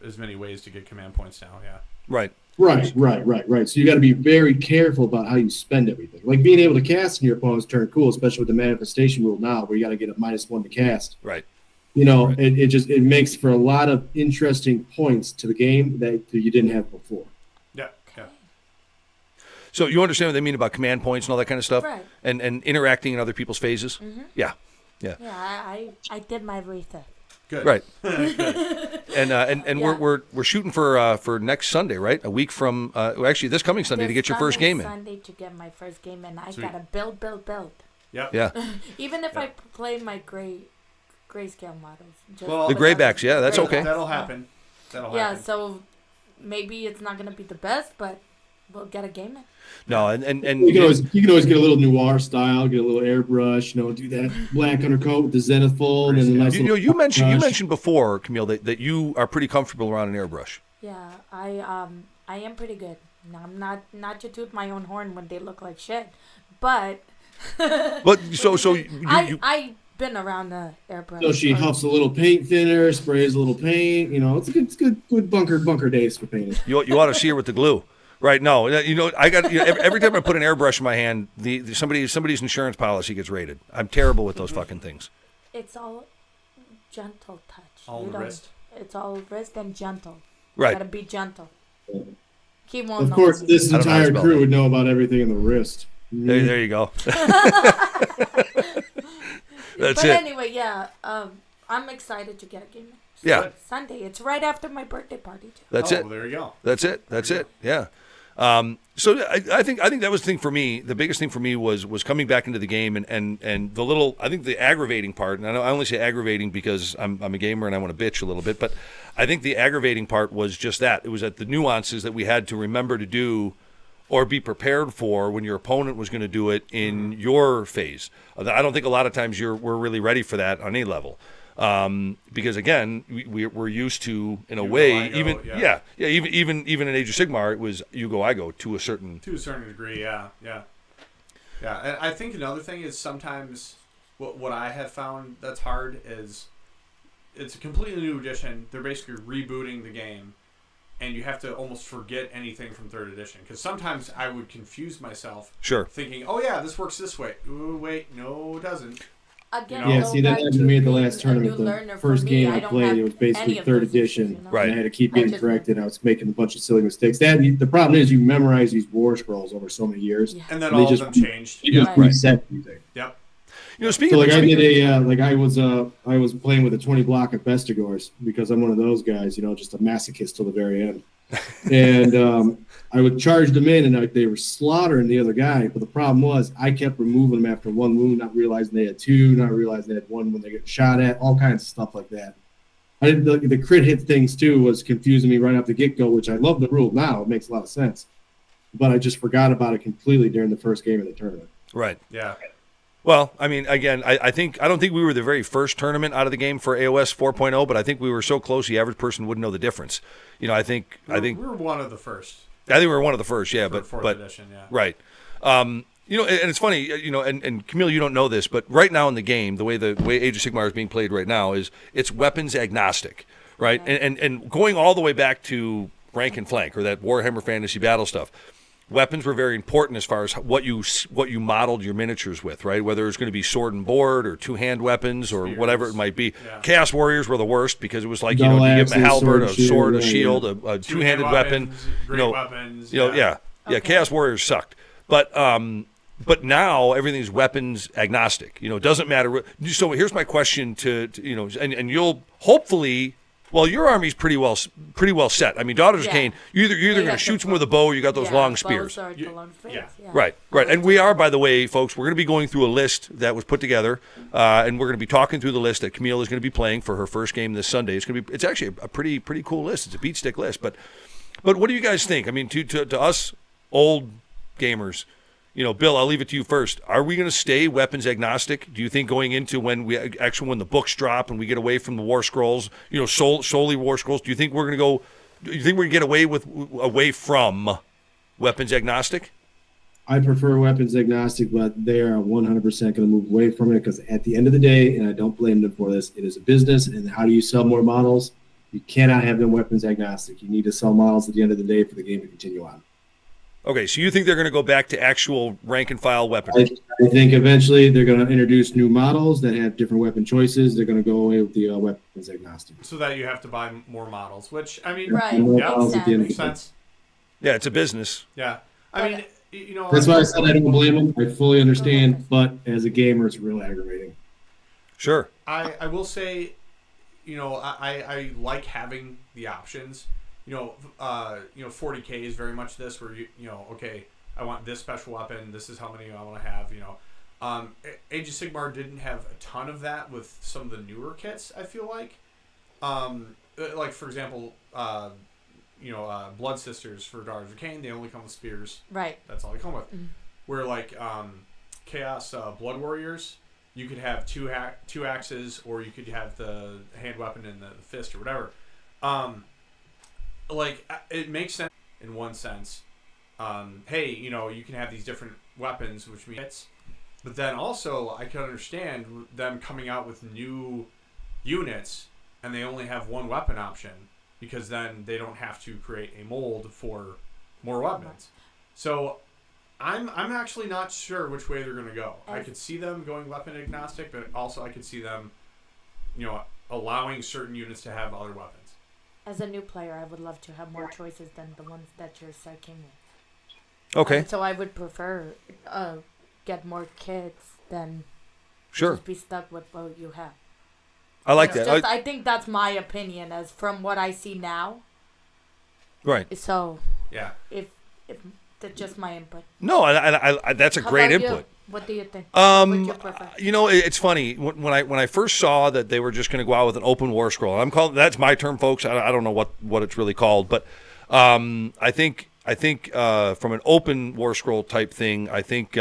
S8: as many ways to get command points now. Yeah.
S1: Right.
S9: Right. So you got to be very careful about how you spend everything. Like being able to cast in your opponent's turn, cool, especially with the manifestation rule now, where you got to get a -1 to cast.
S1: Right.
S9: Right. It makes for a lot of interesting points to the game that you didn't have before.
S8: Yeah. Yeah.
S1: So you understand what they mean about command points and all that kind of stuff,
S7: Right.
S1: and interacting in other people's phases.
S7: Mm-hmm.
S1: Yeah.
S7: Yeah, I did my research.
S8: Good.
S1: Right. And
S7: Yeah.
S1: we're shooting for next Sunday, right? A week from actually this coming Sunday to get your first game in.
S7: Sunday to get my first game in. I
S8: Sweet.
S7: gotta build.
S8: Yep.
S1: Yeah.
S7: Even if I play my grayscale models. Just
S8: Well,
S1: The
S7: put
S1: graybacks,
S7: that-
S1: yeah, that's okay.
S8: That'll happen. That'll
S7: Yeah,
S8: happen.
S7: so maybe it's not gonna be the best, but we'll get a game in.
S1: No, and
S9: You can always get a little noir style, get a little airbrush, do that black undercoat with the zenithal, and then a nice little
S1: you mentioned
S9: brush.
S1: before, Camille, that you are pretty comfortable around an airbrush.
S7: Yeah, I am pretty good. Now, I'm not to toot my own horn when they look like shit, but
S1: But so you
S7: I've been around the airbrush.
S9: So she huffs a little paint thinner, sprays a little paint. It's good bunker days for painting.
S1: you ought to see her with the glue. Right? No, I got every time I put an airbrush in my hand, somebody's insurance policy gets raided. I'm terrible with those fucking things.
S7: It's all gentle touch.
S8: All
S7: You
S8: the
S7: don't-
S8: wrist.
S7: It's all wrist and gentle.
S1: Right.
S7: Gotta be gentle. He won't
S9: Of
S7: know
S9: course,
S7: you.
S9: this
S1: I don't know how to
S9: entire
S1: spell
S9: crew
S1: that.
S9: would know about everything in the wrist.
S1: There you go. That's
S7: But
S1: it.
S7: anyway, yeah, I'm excited to get a game.
S1: Yeah.
S7: Sunday. It's right after my birthday party too.
S1: That's
S8: oh,
S1: it.
S8: Well, there you go.
S1: That's it. That's it. Yeah. So I think that was the thing for me. The biggest thing for me was coming back into the game and the little. I think the aggravating part. And I only say aggravating because I'm a gamer and I want to bitch a little bit. But I think the aggravating part was just that. It was at the nuances that we had to remember to do or be prepared for when your opponent was going to do it in your phase. I don't think a lot of times we're really ready for that on any level. Because again, we're used to, in a way, even in Age of Sigmar, it was you go, I go to a certain
S8: degree. Yeah. And I think another thing is sometimes what I have found that's hard is it's a completely new edition. They're basically rebooting the game, and you have to almost forget anything from third edition. Because sometimes I would confuse myself,
S1: Sure,
S8: thinking, "Oh yeah, this works this way." Ooh, wait, no, it doesn't.
S7: Again,
S9: Yeah,
S7: go
S9: see, that
S7: back
S9: happened to me at the
S7: being
S9: last
S7: a
S9: tournament.
S7: new
S9: The
S7: learner.
S9: first
S7: For me,
S9: game
S7: I
S9: I
S7: don't
S9: played,
S7: have
S9: it was basically
S7: any of
S9: third
S7: those
S9: edition.
S7: issues, you know?
S1: Right.
S9: And I had to keep
S7: I
S9: getting
S7: just-
S9: corrected. I was making a bunch of silly mistakes. The problem is you memorize these war scrolls over so many years.
S7: Yeah.
S8: And then
S9: And they
S8: all of
S9: just-
S8: them changed.
S9: You just
S7: Right.
S9: reset everything.
S8: Yep.
S1: speaking
S9: So
S1: of
S9: I did I was playing with a 20 block of Bestigors because I'm one of those guys, just a masochist till the very end. And I would charge them in, and they were slaughtering the other guy. But the problem was I kept removing them after one wound, not realizing they had two, not realizing they had one when they get shot at, all kinds of stuff like that. The crit hit things too was confusing me right off the get go, which I love the rule now. It makes a lot of sense. But I just forgot about it completely during the first game of the tournament.
S1: right.
S8: Yeah.
S1: Well, I mean, again, I don't think we were the very first tournament out of the game for AOS 4.0, but I think we were so close the average person wouldn't know the difference. I think
S8: We're one of the first.
S1: I think we were one of the first, yeah,
S8: For
S1: but
S8: fourth edition, yeah.
S1: right. And it's funny, and Camille, you don't know this, but right now in the game, the way Age of Sigmar is being played right now is it's weapons agnostic, right? And going all the way back to rank and flank or that Warhammer Fantasy Battle stuff. Weapons were very important as far as what you modeled your miniatures with, right? Whether it's going to be sword and board or two-hand weapons or
S8: Spears.
S1: whatever it might be.
S8: Yeah.
S1: Chaos Warriors were the worst because it was like,
S9: Dull
S1: you give them a
S9: axes,
S1: halberd, a
S9: sword,
S1: sword, a
S9: shield,
S1: shield, a
S8: Two-hand
S1: two-handed weapon.
S8: weapons, great weapons.
S1: Yeah. Chaos Warriors sucked. But now everything's weapons agnostic. It doesn't matter. So here's my question to and you'll hopefully. Well, your army's pretty well set. I mean, Daughters of
S7: Yeah.
S1: Cain, you're either
S7: They
S1: going to
S7: got
S1: shoot
S7: the
S1: them with a bow or you got those long
S7: bows
S1: spears.
S7: are the long spears,
S8: yeah.
S1: Right. And we are, by the way, folks, we're going to be going through a list that was put together, and we're going to be talking through the list that Camille is going to be playing for her first game this Sunday. It's actually a pretty cool list. It's a beat stick list. But what do you guys think? I mean, to us old gamers, Bill, I'll leave it to you first. Are we going to stay weapons agnostic? Do you think going into when the books drop and we get away from the war scrolls, solely war scrolls, do you think we're going to get away from weapons agnostic?
S9: I prefer weapons agnostic, but they are 100% going to move away from it because at the end of the day, and I don't blame them for this, it is a business, and how do you sell more models? You cannot have them weapons agnostic. You need to sell models at the end of the day for the game to continue on.
S1: Okay, so you think they're going to go back to actual rank and file weaponry?
S9: I think eventually they're going to introduce new models that have different weapon choices. They're going to go away with the weapons agnostic.
S8: So that you have to buy more models, which, I mean,
S7: Right.
S9: More
S8: Yeah.
S9: models at the end of
S8: makes
S9: the day.
S8: sense.
S1: Yeah, it's a business.
S8: Yeah. I mean,
S9: That's why I said I don't blame them. I fully understand, but as a gamer, it's real aggravating.
S1: Sure.
S8: I will say, I like having the options. 40K is very much this where okay, I want this special weapon. This is how many I want to have. Age of Sigmar didn't have a ton of that with some of the newer kits. I feel like, like for example, Blood Sisters for Daughters of Cain, they only come with spears.
S7: Right.
S8: That's all they come with. Where like Chaos Blood Warriors, you could have two axes, or you could have the hand weapon and the fist or whatever. It makes sense in one sense. Hey, you can have these different weapons, which means hits. But then also, I can understand them coming out with new units, and they only have one weapon option, because then they don't have to create a mold for more weapons. So I'm actually not sure which way they're going to go. I could see them going weapon agnostic, but also I could see them, allowing certain units to have other weapons.
S7: As a new player, I would love to have more choices than the ones that you're psyching with.
S1: Okay.
S7: So I would prefer get more kits than
S1: just
S7: be stuck with what you have.
S1: I like that.
S7: I think that's my opinion, as from what I see now.
S1: Right.
S7: So
S8: yeah,
S7: if that's just my input.
S1: No, I that's a great input.
S7: You? What do you think? What would you prefer?
S1: It's funny when I first saw that they were just going to go out with an open war scroll. That's my term, folks. I don't know what it's really called, but I think from an open war scroll type thing, I think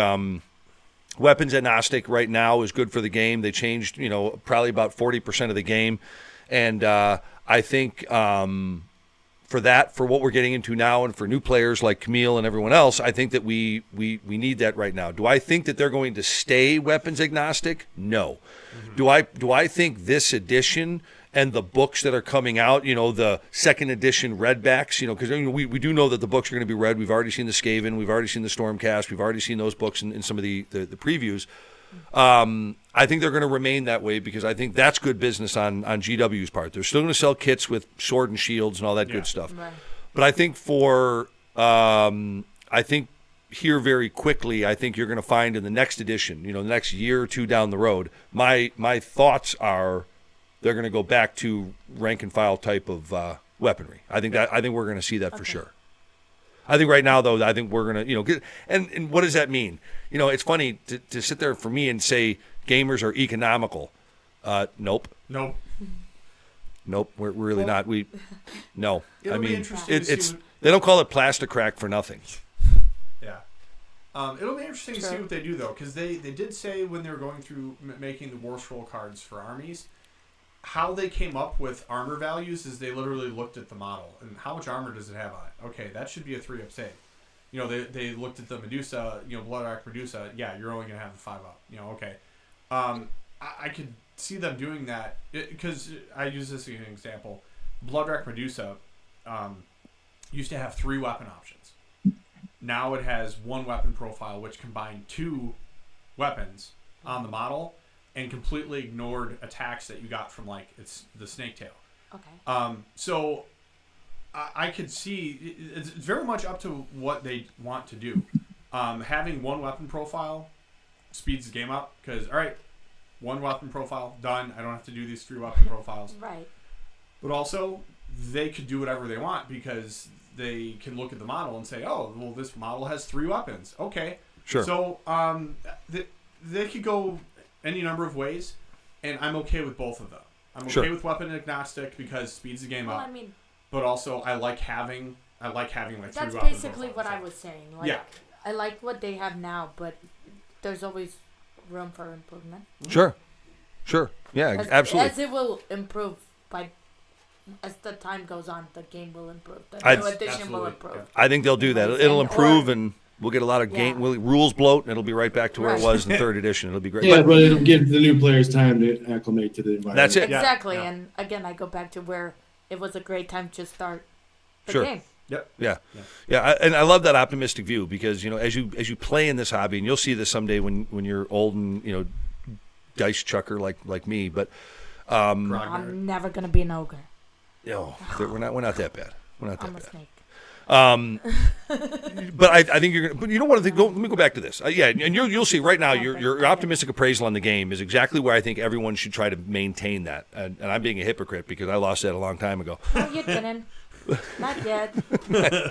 S1: weapons agnostic right now is good for the game. They changed probably about 40% of the game, and I think for what we're getting into now, and for new players like Camille and everyone else, I think that we need that right now. Do I think that they're going to stay weapons agnostic? No. Mm-hmm. Do I think this edition and the books that are coming out, the second edition redbacks, because we do know that the books are going to be read. We've already seen the Skaven, we've already seen the Stormcast, we've already seen those books in some of the previews. I think they're going to remain that way, because I think that's good business on GW's part. They're still going to sell kits with sword and shields and all that good stuff. Right. But I think here very quickly, I think you're going to find in the next edition, the next year or two down the road, my thoughts are they're going to go back to rank and file type of weaponry. I think we're going to see that for sure. I think right now, though, I think we're going to, get, and what does that mean? It's funny to sit there for me and say gamers are economical. Nope. We're really not. No.
S8: It'll be interesting to see
S1: they don't call it plastic crack for nothing.
S8: Yeah. It'll be interesting to see what they do, though, because they did say when they were going through making the War Scroll cards for armies, how they came up with armor values is they literally looked at the model and how much armor does it have on it. Okay, that should be a 3-up save. They looked at the Medusa, Blood Medusa. Yeah, you're only gonna have a 5-up. Okay. I could see them doing that because I use this as an example. Blood Medusa used to have 3 weapon options. Now it has 1 weapon profile, which combined 2 weapons on the model, and completely ignored attacks that you got from it's the snake tail.
S7: Okay.
S8: So I could see it's very much up to what they want to do. Having 1 weapon profile speeds the game up, because all right, 1 weapon profile done. I don't have to do these 3 weapon profiles.
S7: Right.
S8: But also they could do whatever they want, because they can look at the model and say, oh, well, this model has 3 weapons. Okay.
S1: Sure.
S8: So they could go any number of ways, and I'm okay with both of them. I'm okay with weapon agnostic because it speeds the game up. But also I like having 3 weapons.
S7: That's basically what I was saying. I like what they have now, but there's always room for improvement.
S1: Sure. Yeah, absolutely.
S7: As it will improve as the time goes on, the game will improve. The new edition will improve.
S1: Yeah. I think they'll do that. It'll improve, and we'll get a lot of rules bloat, and it'll be right back to where it was in the 3rd edition. It'll be great.
S9: Yeah, but it'll give the new players time to acclimate to the environment.
S1: That's it.
S7: Exactly. Yeah. And again, I go back to where it was a great time to start the game.
S8: Yep.
S1: Yeah. And I love that optimistic view, because as you play in this hobby, and you'll see this someday when you're old and dice chucker like me, but
S7: I'm never gonna be an ogre.
S1: No, we're not that bad. We're not that
S7: I'm
S1: bad.
S7: A snake.
S1: But I think you're going to. But you know what? Let me go back to this. Yeah, and you'll see right now. Your optimistic appraisal on the game is exactly where I think everyone should try to maintain that. And I'm being a hypocrite because I lost that a long time ago.
S7: No, you didn't. Not yet.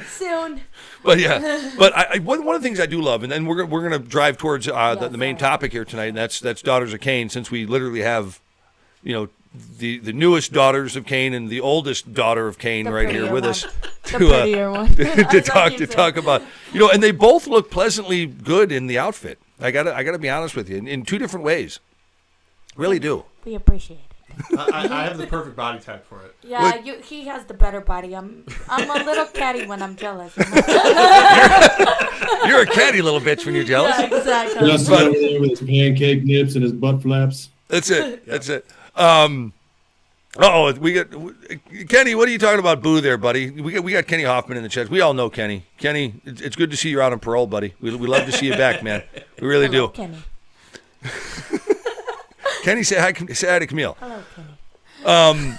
S7: Soon.
S1: But yeah, but one of the things I do love, and then we're going to drive towards the main topic here tonight, and that's Daughters of Cain, since we literally have, the newest Daughters of Cain and the oldest daughter of Cain right here with us to talk about, and they both look pleasantly good in the outfit. I gotta be honest with you, in two different ways. Really do.
S7: We appreciate it.
S8: I have the perfect body type for it.
S7: Yeah, he has the better body. I'm a little catty when I'm jealous.
S1: You're a catty little bitch when you're jealous.
S7: Yeah, exactly.
S9: Justin over there with his pancake nips and his butt flaps.
S1: That's it. That's it. We got Kenny. What are you talking about, boo? There, buddy. We got Kenny Hoffman in the chat. We all know Kenny. Kenny, it's good to see you out on parole, buddy. We love to see you back, man. We really do.
S7: Kenny.
S1: Kenny, say hi to Camille.
S7: Hello, Kenny.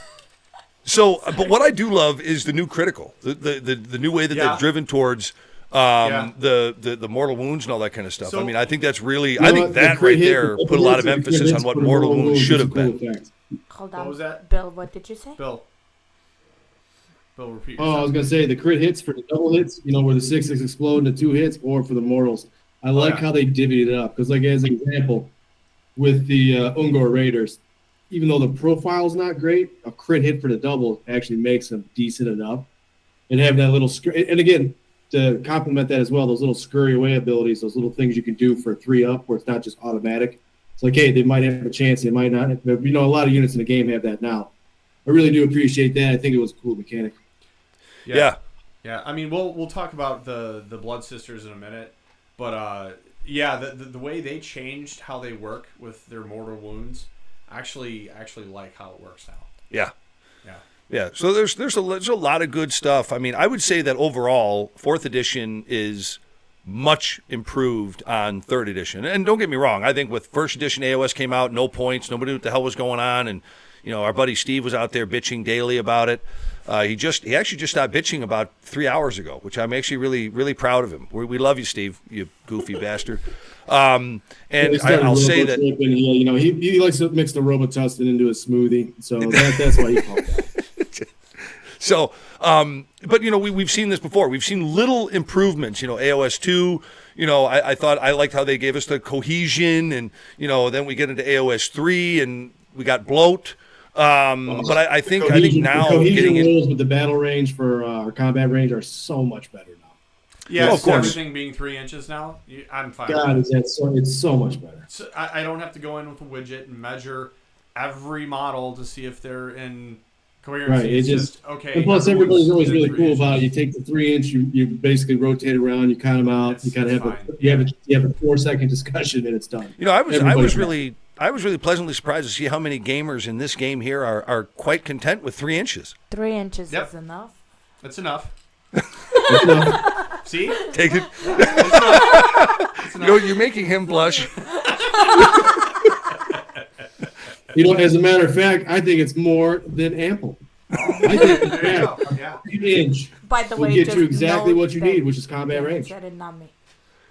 S1: But what I do love is the new critical, the new way that they've driven towards the mortal wounds and all that kind of stuff.
S8: So,
S1: I think that's really, I think that right there put a lot of emphasis on what mortal wounds should have been.
S7: Hold on.
S8: What was that?
S7: Bill, what did you say?
S8: Bill, repeat.
S9: Oh, I was gonna say the crit hits for the double hits, where the 6/6 explode into 2 hits, or for the mortals. I like how they divvied it up because, like as an example, with the Ungor Raiders, even though the profile's not great, a crit hit for the double actually makes them decent enough. And have that little and again, to complement that as well, those little scurry away abilities, those little things you can do for 3-up where it's not just automatic. It's like, hey, they might have a chance, they might not. A lot of units in the game have that now. I really do appreciate that. I think it was a cool mechanic.
S1: Yeah.
S8: I mean, we'll talk about the Blood Sisters in a minute, but the way they changed how they work with their mortal wounds, I actually like how it works now.
S1: Yeah. So there's a lot of good stuff. I mean, I would say that overall, 4th edition is much improved on 3rd edition. And don't get me wrong, I think with 1st edition AOS came out, no points, nobody knew what the hell was going on, and our buddy Steve was out there bitching daily about it. He actually just stopped bitching about 3 hours ago, which I'm actually really, really proud of him. We love you, Steve, you goofy bastard. And I'll say that
S9: he likes to mix the Robitussin into a smoothie, so that's why he called that.
S1: So, but we've seen this before. We've seen little improvements. AOS 2. I thought I liked how they gave us the cohesion, and then we get into AOS 3, and we got bloat. But I think now
S9: the
S1: getting
S9: rules with the battle range for our combat range are so much better now.
S8: Yeah,
S1: of course.
S8: Everything being 3 inches now, I'm fine.
S9: God, it's so much better.
S8: So I don't have to go in with a widget and measure every model to see if they're in coherency.
S9: Right, it's just
S8: okay.
S9: And plus, everybody's always really cool about it. You take the 3-inch, you basically rotate around, you count them out, you kind of have you have a 4-second discussion, and it's done.
S1: I was really pleasantly surprised to see how many gamers in this game here are quite content with 3 inches.
S7: 3 inches is enough.
S8: That's enough.
S9: That's enough.
S8: See?
S1: Take it. You're making him blush.
S9: As a matter of fact, I think it's more than ample. I think an inch will get you exactly what you need, which is combat range.
S7: Said it, not me.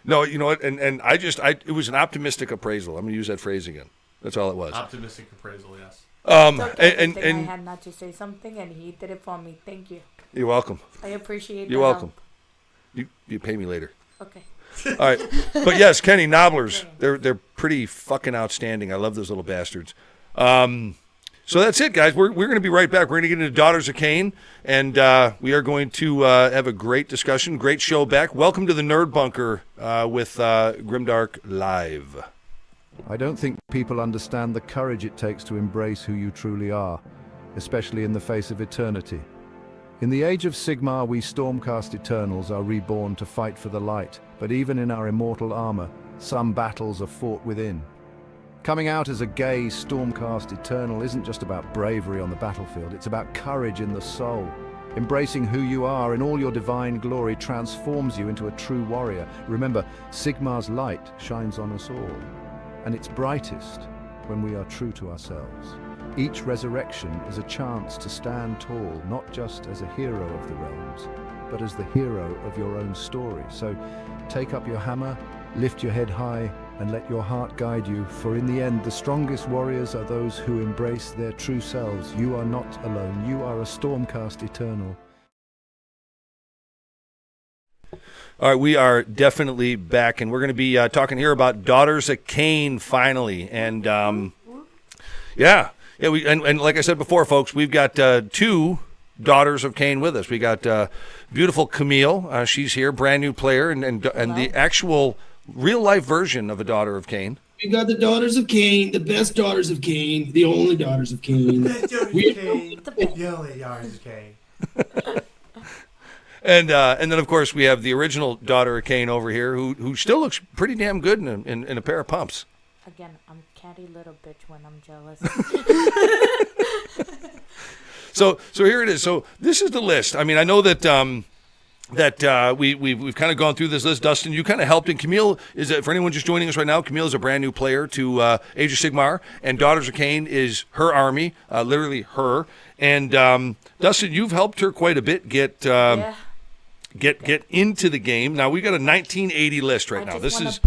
S1: No, you know what? And it was an optimistic appraisal. I'm going to use that phrase again. That's all it was.
S8: Optimistic appraisal, yes.
S7: I had not to say something, and he did it for me. Thank you.
S1: You're welcome.
S7: I appreciate.
S1: You're welcome. You pay me later.
S7: Okay.
S1: All right, but yes, Kenny, Nobblers, they're pretty fucking outstanding. I love those little bastards. So that's it, guys. We're going to be right back. We're going to get into Daughters of Cain, and we are going to have a great discussion, great show back. Welcome to the Nerd Bunker with Grimdark Live.
S11: I don't think people understand the courage it takes to embrace who you truly are, especially in the face of eternity. In the Age of Sigmar, we Stormcast Eternals are reborn to fight for the light, but even in our immortal armor, some battles are fought within. Coming out as a gay Stormcast Eternal isn't just about bravery on the battlefield, it's about courage in the soul. Embracing who you are in all your divine glory transforms you into a true warrior. Remember, Sigmar's light shines on us all, and it's brightest when we are true to ourselves. Each resurrection is a chance to stand tall, not just as a hero of the realms, but as the hero of your own story. So take up your hammer, lift your head high, and let your heart guide you, for in the end, the strongest warriors are those who embrace their true selves. You are not alone. You are a Stormcast Eternal.
S1: All right, we are definitely back, and we're going to be talking here about Daughters of Cain finally. And, and like I said before, folks, we've got two Daughters of Cain with us. We got beautiful Camille. She's here, brand new player, and the actual real-life version of a Daughter of Cain.
S9: We got the Daughters of Cain, the best Daughters of Cain, the only Daughters of Cain.
S8: The only Daughters of Cain.
S1: And then, of course, we have the original Daughter of Cain over here, who still looks pretty damn good in a pair of pumps.
S7: Again, I'm catty little bitch when I'm jealous.
S1: So here it is. So this is the list. I mean, I know that we've kind of gone through this list. Dustin, you kind of helped. And Camille for anyone just joining us right now, Camille is a brand new player to Age of Sigmar, and Daughters of Cain is her army, literally her. And Dustin, you've helped her quite a bit get into the game. Now we got a 1980 list right now. This is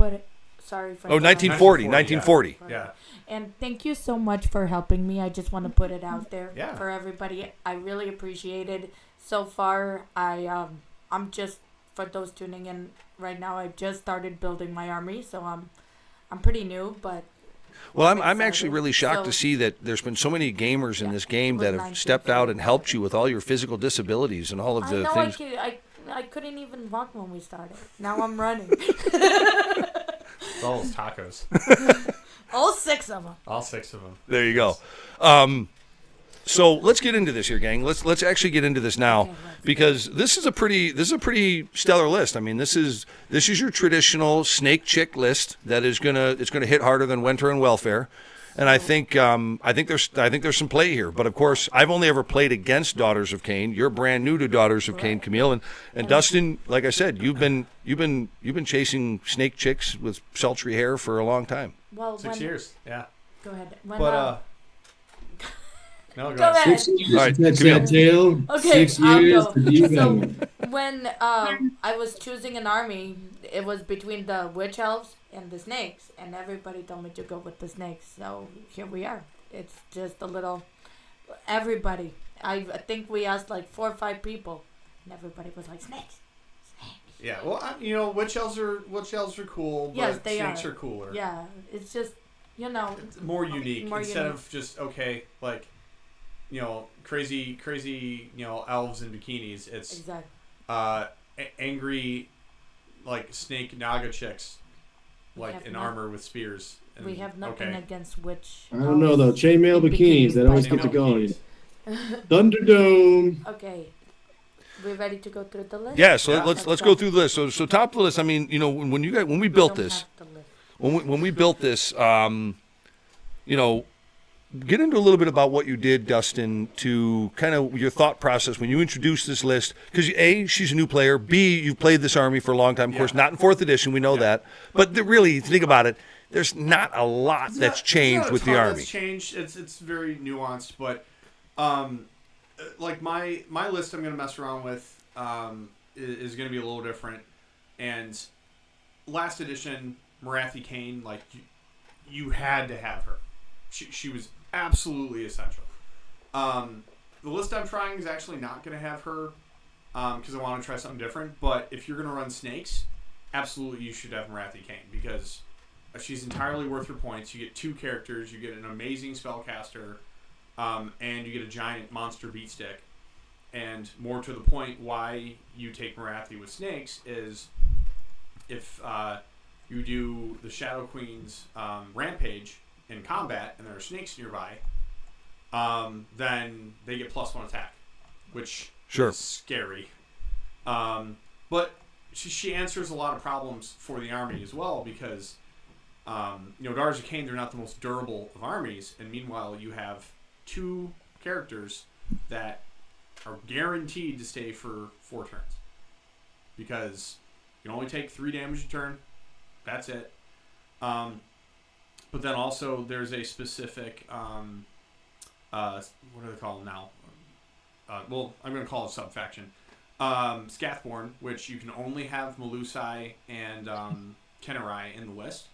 S7: sorry for
S1: 1940.
S8: Yeah.
S7: And thank you so much for helping me. I just want to put it out there for everybody. I really appreciate it. So far, I'm just, for those tuning in right now, I just started building my army, so I'm pretty new, but
S1: well, I'm actually really shocked to see that there's been so many gamers in this game that have stepped out and helped you with all your physical disabilities and all of the things.
S7: I couldn't even walk when we started. Now I'm running.
S8: It's all those tacos.
S7: All 6 of them.
S8: All 6 of them.
S1: There you go. So let's get into this here, gang. Let's actually get into this now, because this is a pretty stellar list. I mean, this is your traditional snake chick list that is gonna hit harder than Winter and Welfare, and I think there's some play here. But of course, I've only ever played against Daughters of Cain. You're brand new to Daughters of Cain, Camille, and Dustin. Like I said, you've been chasing snake chicks with sultry hair for a long time.
S7: Well,
S8: 6 years. Yeah.
S7: Go ahead.
S8: No, go
S7: ahead.
S9: 6 years.
S1: All right,
S9: That's
S1: Camille.
S9: that tail.
S7: Okay,
S9: 6 years.
S7: So when I was choosing an army, it was between the witch elves and the snakes, and everybody told me to go with the snakes. So here we are. It's just a little. Everybody. I think we asked like 4 or 5 people, and everybody was like snakes.
S8: Yeah. Well, witch elves are cool, but
S7: yes, they
S8: snakes are cooler.
S7: Yeah, it's just
S8: it's more unique instead of just crazy, elves in bikinis. It's
S7: exactly.
S8: Angry, like snake naga chicks, like in armor with spears. And,
S7: we have nothing against witch.
S9: I don't know though. Chainmail bikinis that always get to going. Thunderdome.
S7: Okay. We're ready to go through the list.
S1: Yeah, so let's go through the list. So top of the list. I mean, when we built this, when we built this, get into a little bit about what you did, Dustin, to kind of your thought process when you introduced this list. Because A, she's a new player. B, you've played this army for a long time. Of course, not in 4th edition. We know that. But really, think about it. There's not a lot that's changed with the army.
S8: It's changed. It's very nuanced, but like my list, I'm going to mess around with is going to be a little different. And last edition, Morathi Cain, like you had to have her. She was absolutely essential. The list I'm trying is actually not going to have her because I want to try something different. But if you're going to run snakes, absolutely you should have Morathi Cain because she's entirely worth your points. You get 2 characters, you get an amazing spellcaster, and you get a giant monster beatstick. And more to the point, why you take Morathi with snakes is if you do the Shadow Queen's rampage in combat and there are snakes nearby, then they get +1 attack, which is scary. But she answers a lot of problems for the army as well because Daughters of Cain, they're not the most durable of armies, and meanwhile you have 2 characters that are guaranteed to stay for 4 turns because you can only take 3 damage a turn. That's it. But then also there's a specific what do they call them now? Well, I'm going to call it a subfaction. Scathborn, which you can only have Melusai and Kennerai in the list.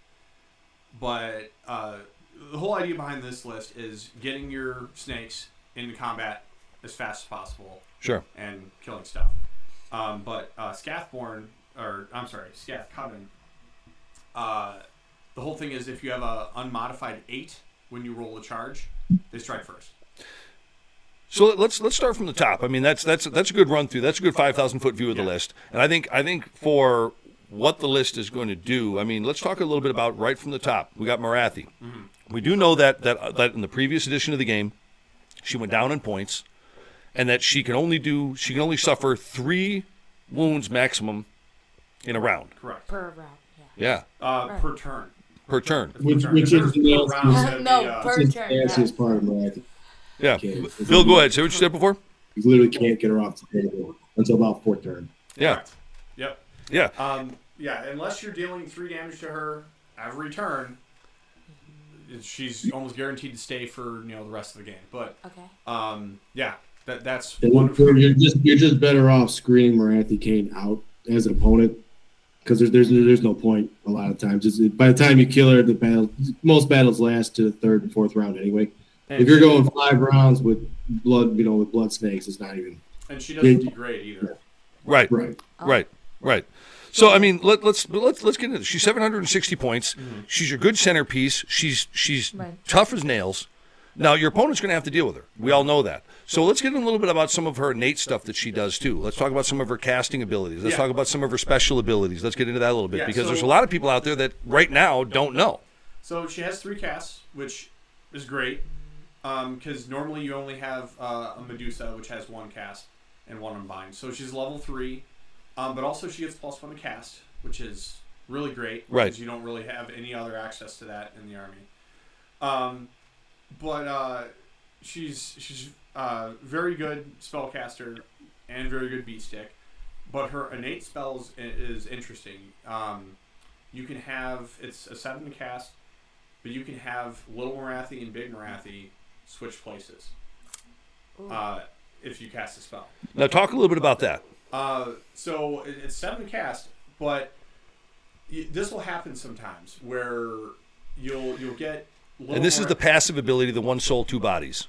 S8: But the whole idea behind this list is getting your snakes into combat as fast as possible.
S1: Sure.
S8: And killing stuff. But Scathborn, Scath Coven, the whole thing is if you have a unmodified 8 when you roll a charge, they strike first.
S1: So let's start from the top. I mean, that's a good run through. That's a good 5,000-foot view of the list. And I think for what the list is going to do, I mean, let's talk a little bit about right from the top. We got Marathi. Mm-hmm. We do know that in the previous edition of the game, she went down in points, and that she can only suffer 3 wounds maximum in a round.
S8: Correct.
S7: Per round.
S1: Yeah.
S8: Per turn.
S1: Per turn.
S9: Which is the
S7: per turn.
S9: nastiest part of Marathi.
S1: Yeah. Bill, go ahead. Say what you said before.
S9: You literally can't get her off the table until about 4th turn.
S1: Yeah.
S8: Correct. Yep.
S1: Yeah.
S8: Yeah, unless you're dealing 3 damage to her every turn, she's almost guaranteed to stay for the rest of the game. But yeah, that's
S9: wonderful. You're just better off screening Marathi Kane out as an opponent because there's no point a lot of times. By the time you kill her, most battles last to the 3rd and 4th round anyway. And if you're going 5 rounds with blood, with blood snakes, it's not even.
S8: And she doesn't degrade either.
S1: Right. So I mean, let's get into this. She's 760 points. Mm-hmm. She's your good centerpiece. She's tough as nails. Now your opponent's going to have to deal with her. We all know that. So let's get in a little bit about some of her innate stuff that she does too. Let's talk about some of her casting abilities. Let's talk about some of her special abilities. Let's get into that a little bit because there's a lot of people out there that right now don't know.
S8: So she has 3 casts, which is great. Because normally you only have a Medusa, which has 1 cast and 1 unbind. So she's level 3, but also she gets +1 to cast, which is really great.
S1: Right.
S8: Because you don't really have any other access to that in the army. But she's very good spellcaster and very good beat stick. But her innate spells is interesting. You can have, it's a 7 to cast, but you can have Little Marathi and Big Marathi switch places if you cast a spell.
S1: Now talk a little bit about that.
S8: So it's 7 to cast, but this will happen sometimes where you'll get.
S1: And this is the passive ability, the 1 soul, 2 bodies.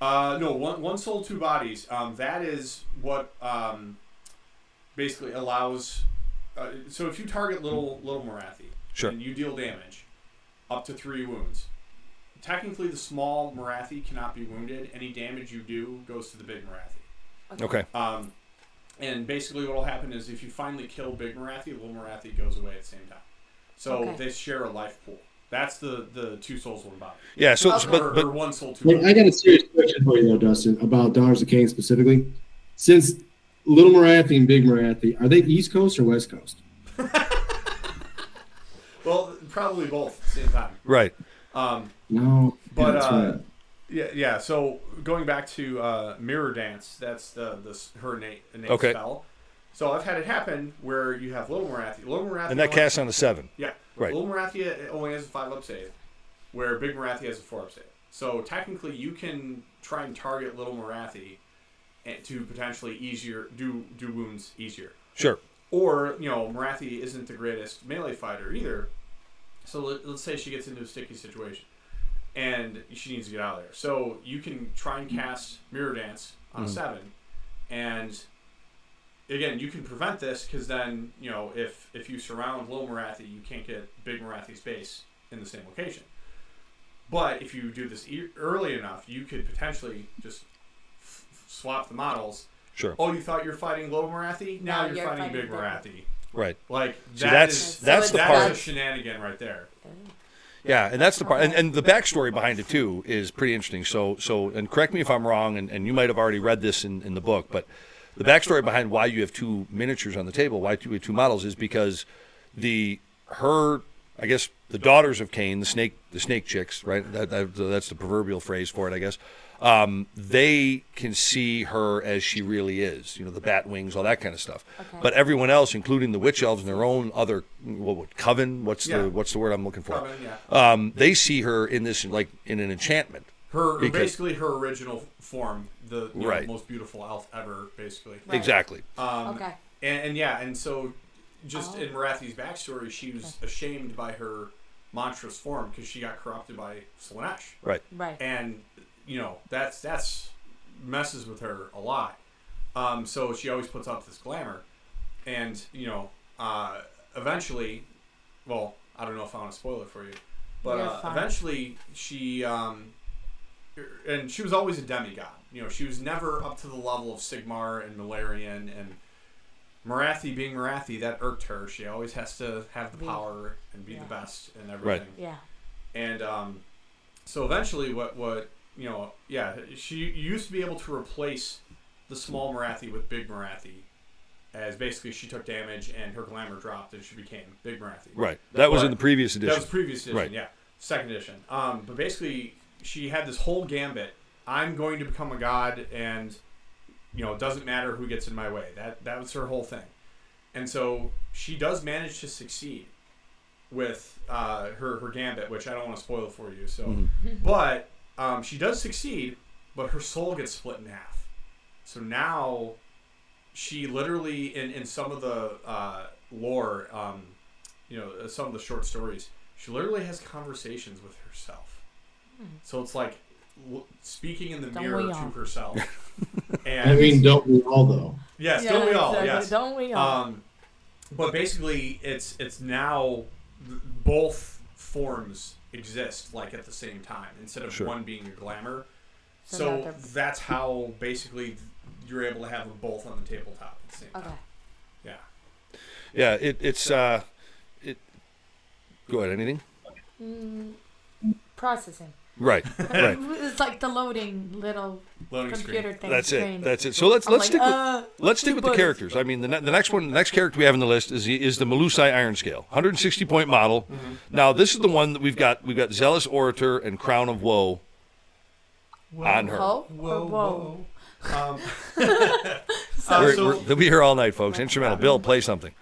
S8: No, one soul, 2 bodies. That is what basically allows. So if you target little Marathi,
S1: sure,
S8: and you deal damage up to 3 wounds. Technically, the small Marathi cannot be wounded. Any damage you do goes to the big Marathi.
S1: Okay.
S8: And basically what will happen is if you finally kill big Marathi, little Marathi goes away at the same time. So they share a life pool. That's the 2 souls, 1 body.
S1: Yeah, so
S8: but 1 soul, 2 bodies.
S9: I got a serious question for you, though, Dustin, about Daughters of Cain specifically. Since Little Marathi and Big Marathi, are they East Coast or West Coast?
S8: Well, probably both at the same time.
S1: Right.
S9: No,
S8: but
S9: right.
S8: yeah. So going back to Mirror Dance, that's her innate spell. So I've had it happen where you have Little Marathi,
S1: and that casts on a 7.
S8: Yeah,
S1: right.
S8: Little Marathi only has a 5-up save, where Big Marathi has a 4-up save. So technically, you can try and target Little Marathi to potentially do wounds easier.
S1: Sure.
S8: Or Marathi isn't the greatest melee fighter either. So let's say she gets into a sticky situation. And she needs to get out of there. So you can try and cast Mirror Dance on a 7. And again, you can prevent this because then, if you surround Little Marathi, you can't get Big Marathi's base in the same location. But if you do this early enough, you could potentially just swap the models.
S1: Sure.
S8: Oh, you thought you were fighting Little Marathi? Now you're fighting Big Marathi.
S1: Right.
S8: Like,
S1: that's the part.
S8: That's a shenanigan right there.
S1: Yeah, and that's the part, and the backstory behind it too is pretty interesting. So, and correct me if I'm wrong, and you might have already read this in the book, but the backstory behind why you have 2 miniatures on the table, why you have 2 models, is because the Daughters of Cain, the snake chicks, right? That's the proverbial phrase for it, I guess. They can see her as she really is, the bat wings, all that kind of stuff. Okay. But everyone else, including the witch elves and their own other coven, what's the word I'm looking for?
S8: Coven, yeah.
S1: They see her in this like in an enchantment.
S8: basically her original form, the
S1: Right.
S8: most beautiful elf ever, basically.
S7: Right.
S1: Exactly.
S7: Okay.
S8: And so just in Marathi's backstory, she was ashamed by her monstrous form because she got corrupted by Slaanesh.
S1: Right.
S7: Right.
S8: And that's messes with her a lot. So she always puts up this glamour, and eventually, well, I don't know if I want to spoil it for you, but eventually she and she was always a demigod. She was never up to the level of Sigmar and Malarian, and Marathi being Marathi, that irked her. She always has to have the power and be the best and everything.
S1: Right.
S7: Yeah.
S8: And so eventually, she used to be able to replace the small Marathi with big Marathi, as basically she took damage and her glamour dropped and she became big Marathi.
S1: Right. That was in the previous edition.
S8: That was previous edition,
S1: right.
S8: Yeah. Second edition. But basically, she had this whole gambit. I'm going to become a god, and it doesn't matter who gets in my way. That was her whole thing. And so she does manage to succeed with her gambit, which I don't want to spoil for you. So, but she does succeed, but her soul gets split in half. So now she literally, in some of the lore, some of the short stories, she literally has conversations with herself. So it's like speaking in the mirror to herself. And
S9: I mean, don't we all though?
S8: Yes, don't we all?
S7: Exactly.
S8: Yes,
S7: don't we all?
S8: But basically, it's now both forms exist like at the same time instead of one being a glamour. So that's how basically you're able to have them both on the tabletop at the same time. Yeah.
S1: Yeah. It's Go ahead. Anything?
S7: Processing.
S1: Right. Right.
S7: It's like the loading computer thing.
S1: That's
S7: screen.
S1: it. That's it. So let's stick with the characters. I mean, the next character we have on the list is the Melusai Iron Scale, 160 point model. Now this is the one that we've got Zealous Orator and Crown of Woe on her.
S7: Whoa.
S1: They'll be here all night, folks. Instrumental. Bill, play something.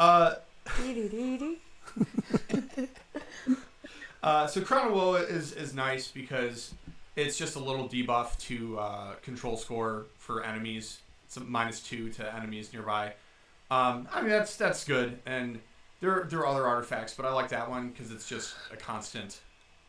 S8: So Crown of Woe is nice because it's just a little debuff to control score for enemies. It's a -2 to enemies nearby. I mean that's good, and there are other artifacts, but I like that one because it's just a constant,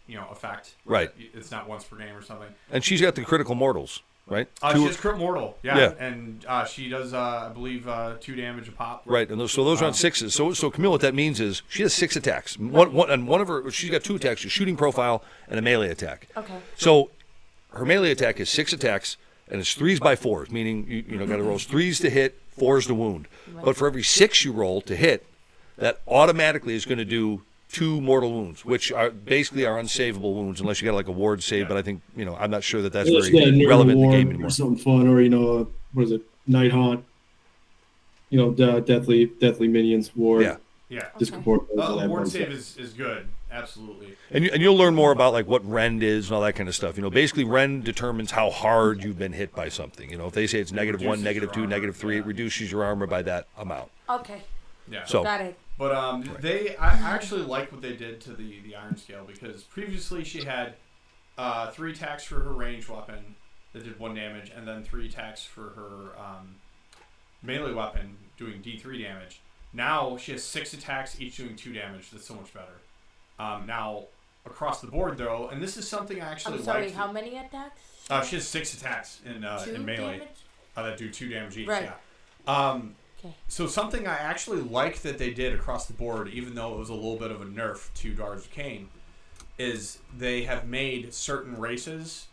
S8: effect.
S1: Right.
S8: It's not once per game or something.
S1: And she's got the critical mortals, right?
S8: She has crit mortal, yeah. And she does, I believe, 2 damage a pop.
S1: Right, and those are on 6s. So Camille, what that means is she has 6 attacks. One of her, she's got 2 attacks: a shooting profile and a melee attack.
S7: Okay.
S1: So her melee attack is 6 attacks, and it's 3s by 4s, meaning you got to roll 3s to hit, 4s to wound. Right. But for every 6 you roll to hit, that automatically is going to do 2 mortal wounds, which are basically unsavable wounds unless you got like a ward save. But I think I'm not sure that's very relevant in the game anymore.
S9: Or something fun, or what is it, Night Haunt? Deathly minions ward.
S8: Yeah.
S9: Disproportionate.
S8: Ward save is good, absolutely.
S1: And you'll learn more about like what rend is and all that kind of stuff. Basically rend determines how hard you've been hit by something. If they say it's -1, -2, -3, it reduces your armor by that amount.
S7: Okay.
S8: Yeah.
S1: So
S7: got it.
S8: But I actually like what they did to the Iron Scale, because previously she had 3 attacks for her ranged weapon that did 1 damage, and then 3 attacks for her melee weapon doing D3 damage. Now she has 6 attacks, each doing 2 damage. That's so much better. Now across the board though, and this is something I actually
S7: I'm sorry,
S8: liked.
S7: how many attacks?
S8: She has 6 attacks in melee that do 2 damage each.
S7: Right.
S8: Yeah. So something I actually like that they did across the board, even though it was a little bit of a nerf to Daughters of Cain, is they have made certain races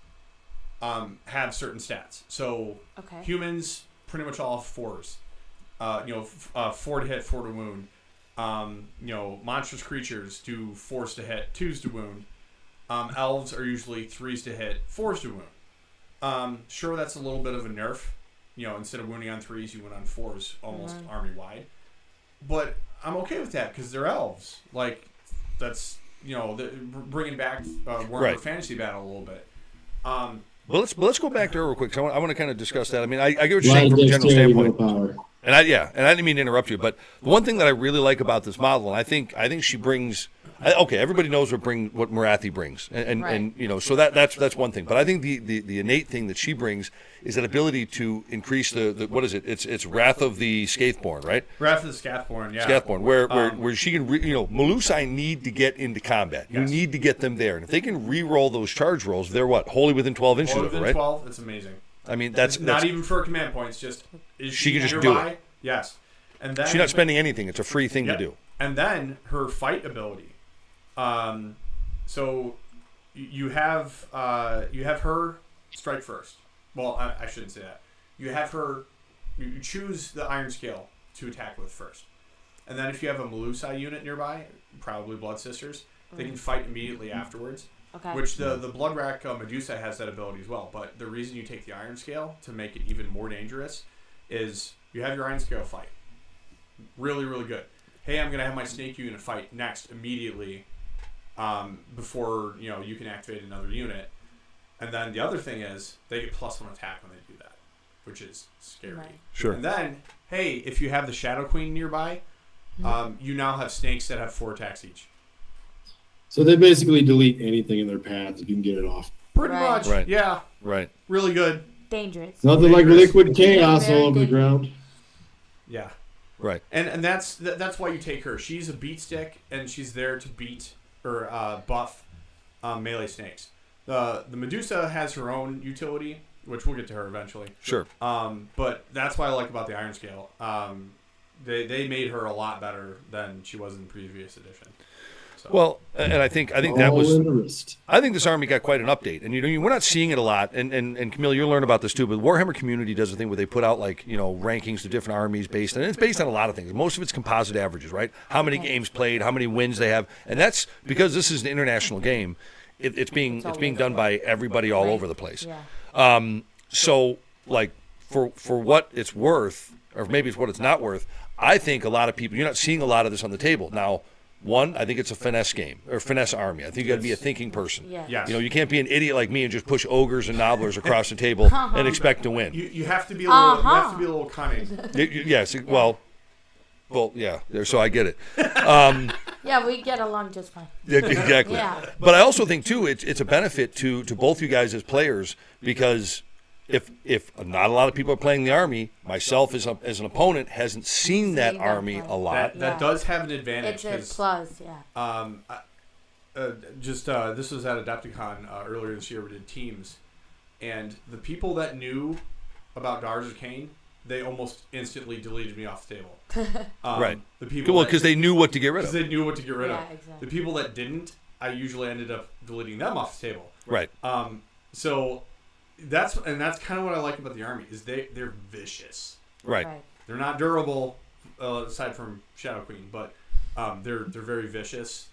S8: have certain stats. So humans pretty much all have 4s. 4 to hit, 4 to wound. Monstrous creatures do 4s to hit, 2s to wound. Elves are usually 3s to hit, 4s to wound. Sure, that's a little bit of a nerf. Instead of wounding on 3s, you went on 4s almost army-wide. But I'm okay with that because they're elves. Like, that's, bringing back Warhammer Fantasy Battle a little bit.
S1: Well, let's go back to her real quick. 'Cause I want to kind of discuss that. I mean, I get what you're saying from a general standpoint. And I didn't mean to interrupt you, but the one thing that I really like about this model, and I think she brings Okay, everybody knows what Marathi brings, and you know, so that's one thing. But I think the innate thing that she brings is that ability to increase the what is it? It's Wrath of the Scathborn, right?
S8: Wrath of the Scathborn, yeah.
S1: Scathborn, where she can, Melusai need to get into combat.
S8: Yes.
S1: You need to get them there, and if they can re-roll those charge rolls, they're what, wholly within 12 inches of it, right?
S8: 12, it's amazing.
S1: I mean, that's
S8: not even for command points. Just
S1: she can just
S8: nearby?
S1: do it.
S8: Yes, and then
S1: she's not spending anything. It's a free thing to do.
S8: And then her fight ability. So you have her strike first. Well, I shouldn't say that. You have her. You choose the Iron Scale to attack with first, and then if you have a Melusai unit nearby, probably Blood Sisters, they can fight immediately afterwards.
S7: Okay.
S8: Which the Blood Rack Medusa has that ability as well. But the reason you take the Iron Scale to make it even more dangerous is you have your Iron Scale fight. Really, really good. Hey, I'm gonna have my Snake unit fight next immediately. Before you can activate another unit, and then the other thing is they get +1 attack when they do that, which is scary.
S7: Right.
S1: Sure.
S8: And then, hey, if you have the Shadow Queen nearby, you now have snakes that have 4 attacks each.
S9: So they basically delete anything in their path if you can get it off.
S8: Pretty
S7: Right.
S8: much,
S1: Right.
S8: yeah.
S1: Right.
S8: Really good.
S7: Dangerous.
S9: Nothing like
S8: Dangerous.
S9: liquid chaos
S7: Very
S9: all over the
S7: dangerous.
S9: ground.
S8: Yeah.
S1: Right.
S8: And that's why you take her. She's a beat stick, and she's there to beat or buff melee snakes. The Medusa has her own utility, which we'll get to her eventually.
S1: Sure.
S8: But that's what I like about the Iron Scale. They made her a lot better than she was in the previous edition. So.
S1: Well, and I think that
S9: All
S1: was.
S9: in the wrist.
S1: I think this army got quite an update, and we're not seeing it a lot. And Camille, you'll learn about this too. But Warhammer Community does a thing where they put out rankings of different armies and it's based on a lot of things. Most of it's composite averages, right? How many games played, how many wins they have, and that's because this is an international game. It's being done by everybody all over the place.
S7: Yeah.
S1: So like for what it's worth, or maybe it's what it's not worth. I think a lot of people, you're not seeing a lot of this on the table now. One, I think it's a finesse game or finesse army. I think you got to be a thinking person.
S7: Yeah.
S8: Yes.
S1: You can't be an idiot like me and just push ogres and nobblers across the table and expect to win.
S8: You have to be a little. You have to be a little cunning.
S1: Yes. Well, yeah. So I get it.
S7: Yeah, we get along just fine.
S1: Yeah, exactly.
S7: Yeah.
S1: But I also think too, it's a benefit to both you guys as players because if not a lot of people are playing the army, myself as an opponent hasn't seen that army a lot.
S8: That does have an advantage.
S7: It's a plus, yeah.
S8: This was at Adepticon earlier this year. We did teams, and the people that knew about Daughters of Cain, they almost instantly deleted me off the table.
S1: Right.
S8: The people
S1: because they knew what to get rid of.
S8: Because they knew what to get rid of.
S7: Exactly.
S8: The people that didn't, I usually ended up deleting them off the table.
S1: Right.
S8: So that's kind of what I like about the army is they're vicious.
S1: Right.
S8: They're not durable, aside from Shadow Queen, but they're very vicious,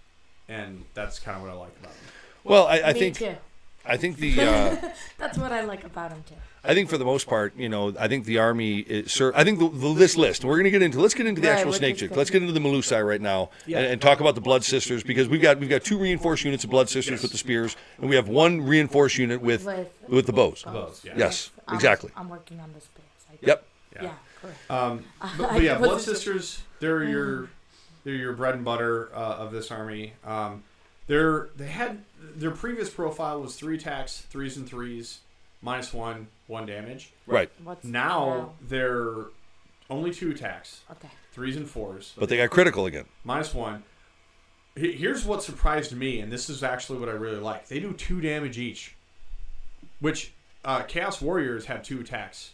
S8: and that's kind of what I like about them.
S1: Well,
S7: Me too.
S1: I think the
S7: That's what I like about them too.
S1: I think for the most part, I think the army is. I think this list. We're going to get into. Let's get into the actual snake chick. Let's get into the Melusai right now and talk about the Blood Sisters because we've got 2 reinforced units of Blood Sisters with the spears, and we have 1 reinforced unit with the bows. Yes, exactly.
S7: I'm working on the spears.
S1: Yep.
S7: Yeah. Correct.
S8: But yeah, Blood Sisters. They're your bread and butter of this army. They had their previous profile was 3 attacks, 3s and 3s, -1, 1 damage.
S1: Right.
S8: Now they're only 2 attacks.
S7: Okay.
S8: 3s and 4s.
S1: But they got critical again.
S8: -1. Here's what surprised me, and this is actually what I really like. They do 2 damage each, which Chaos Warriors have 2 attacks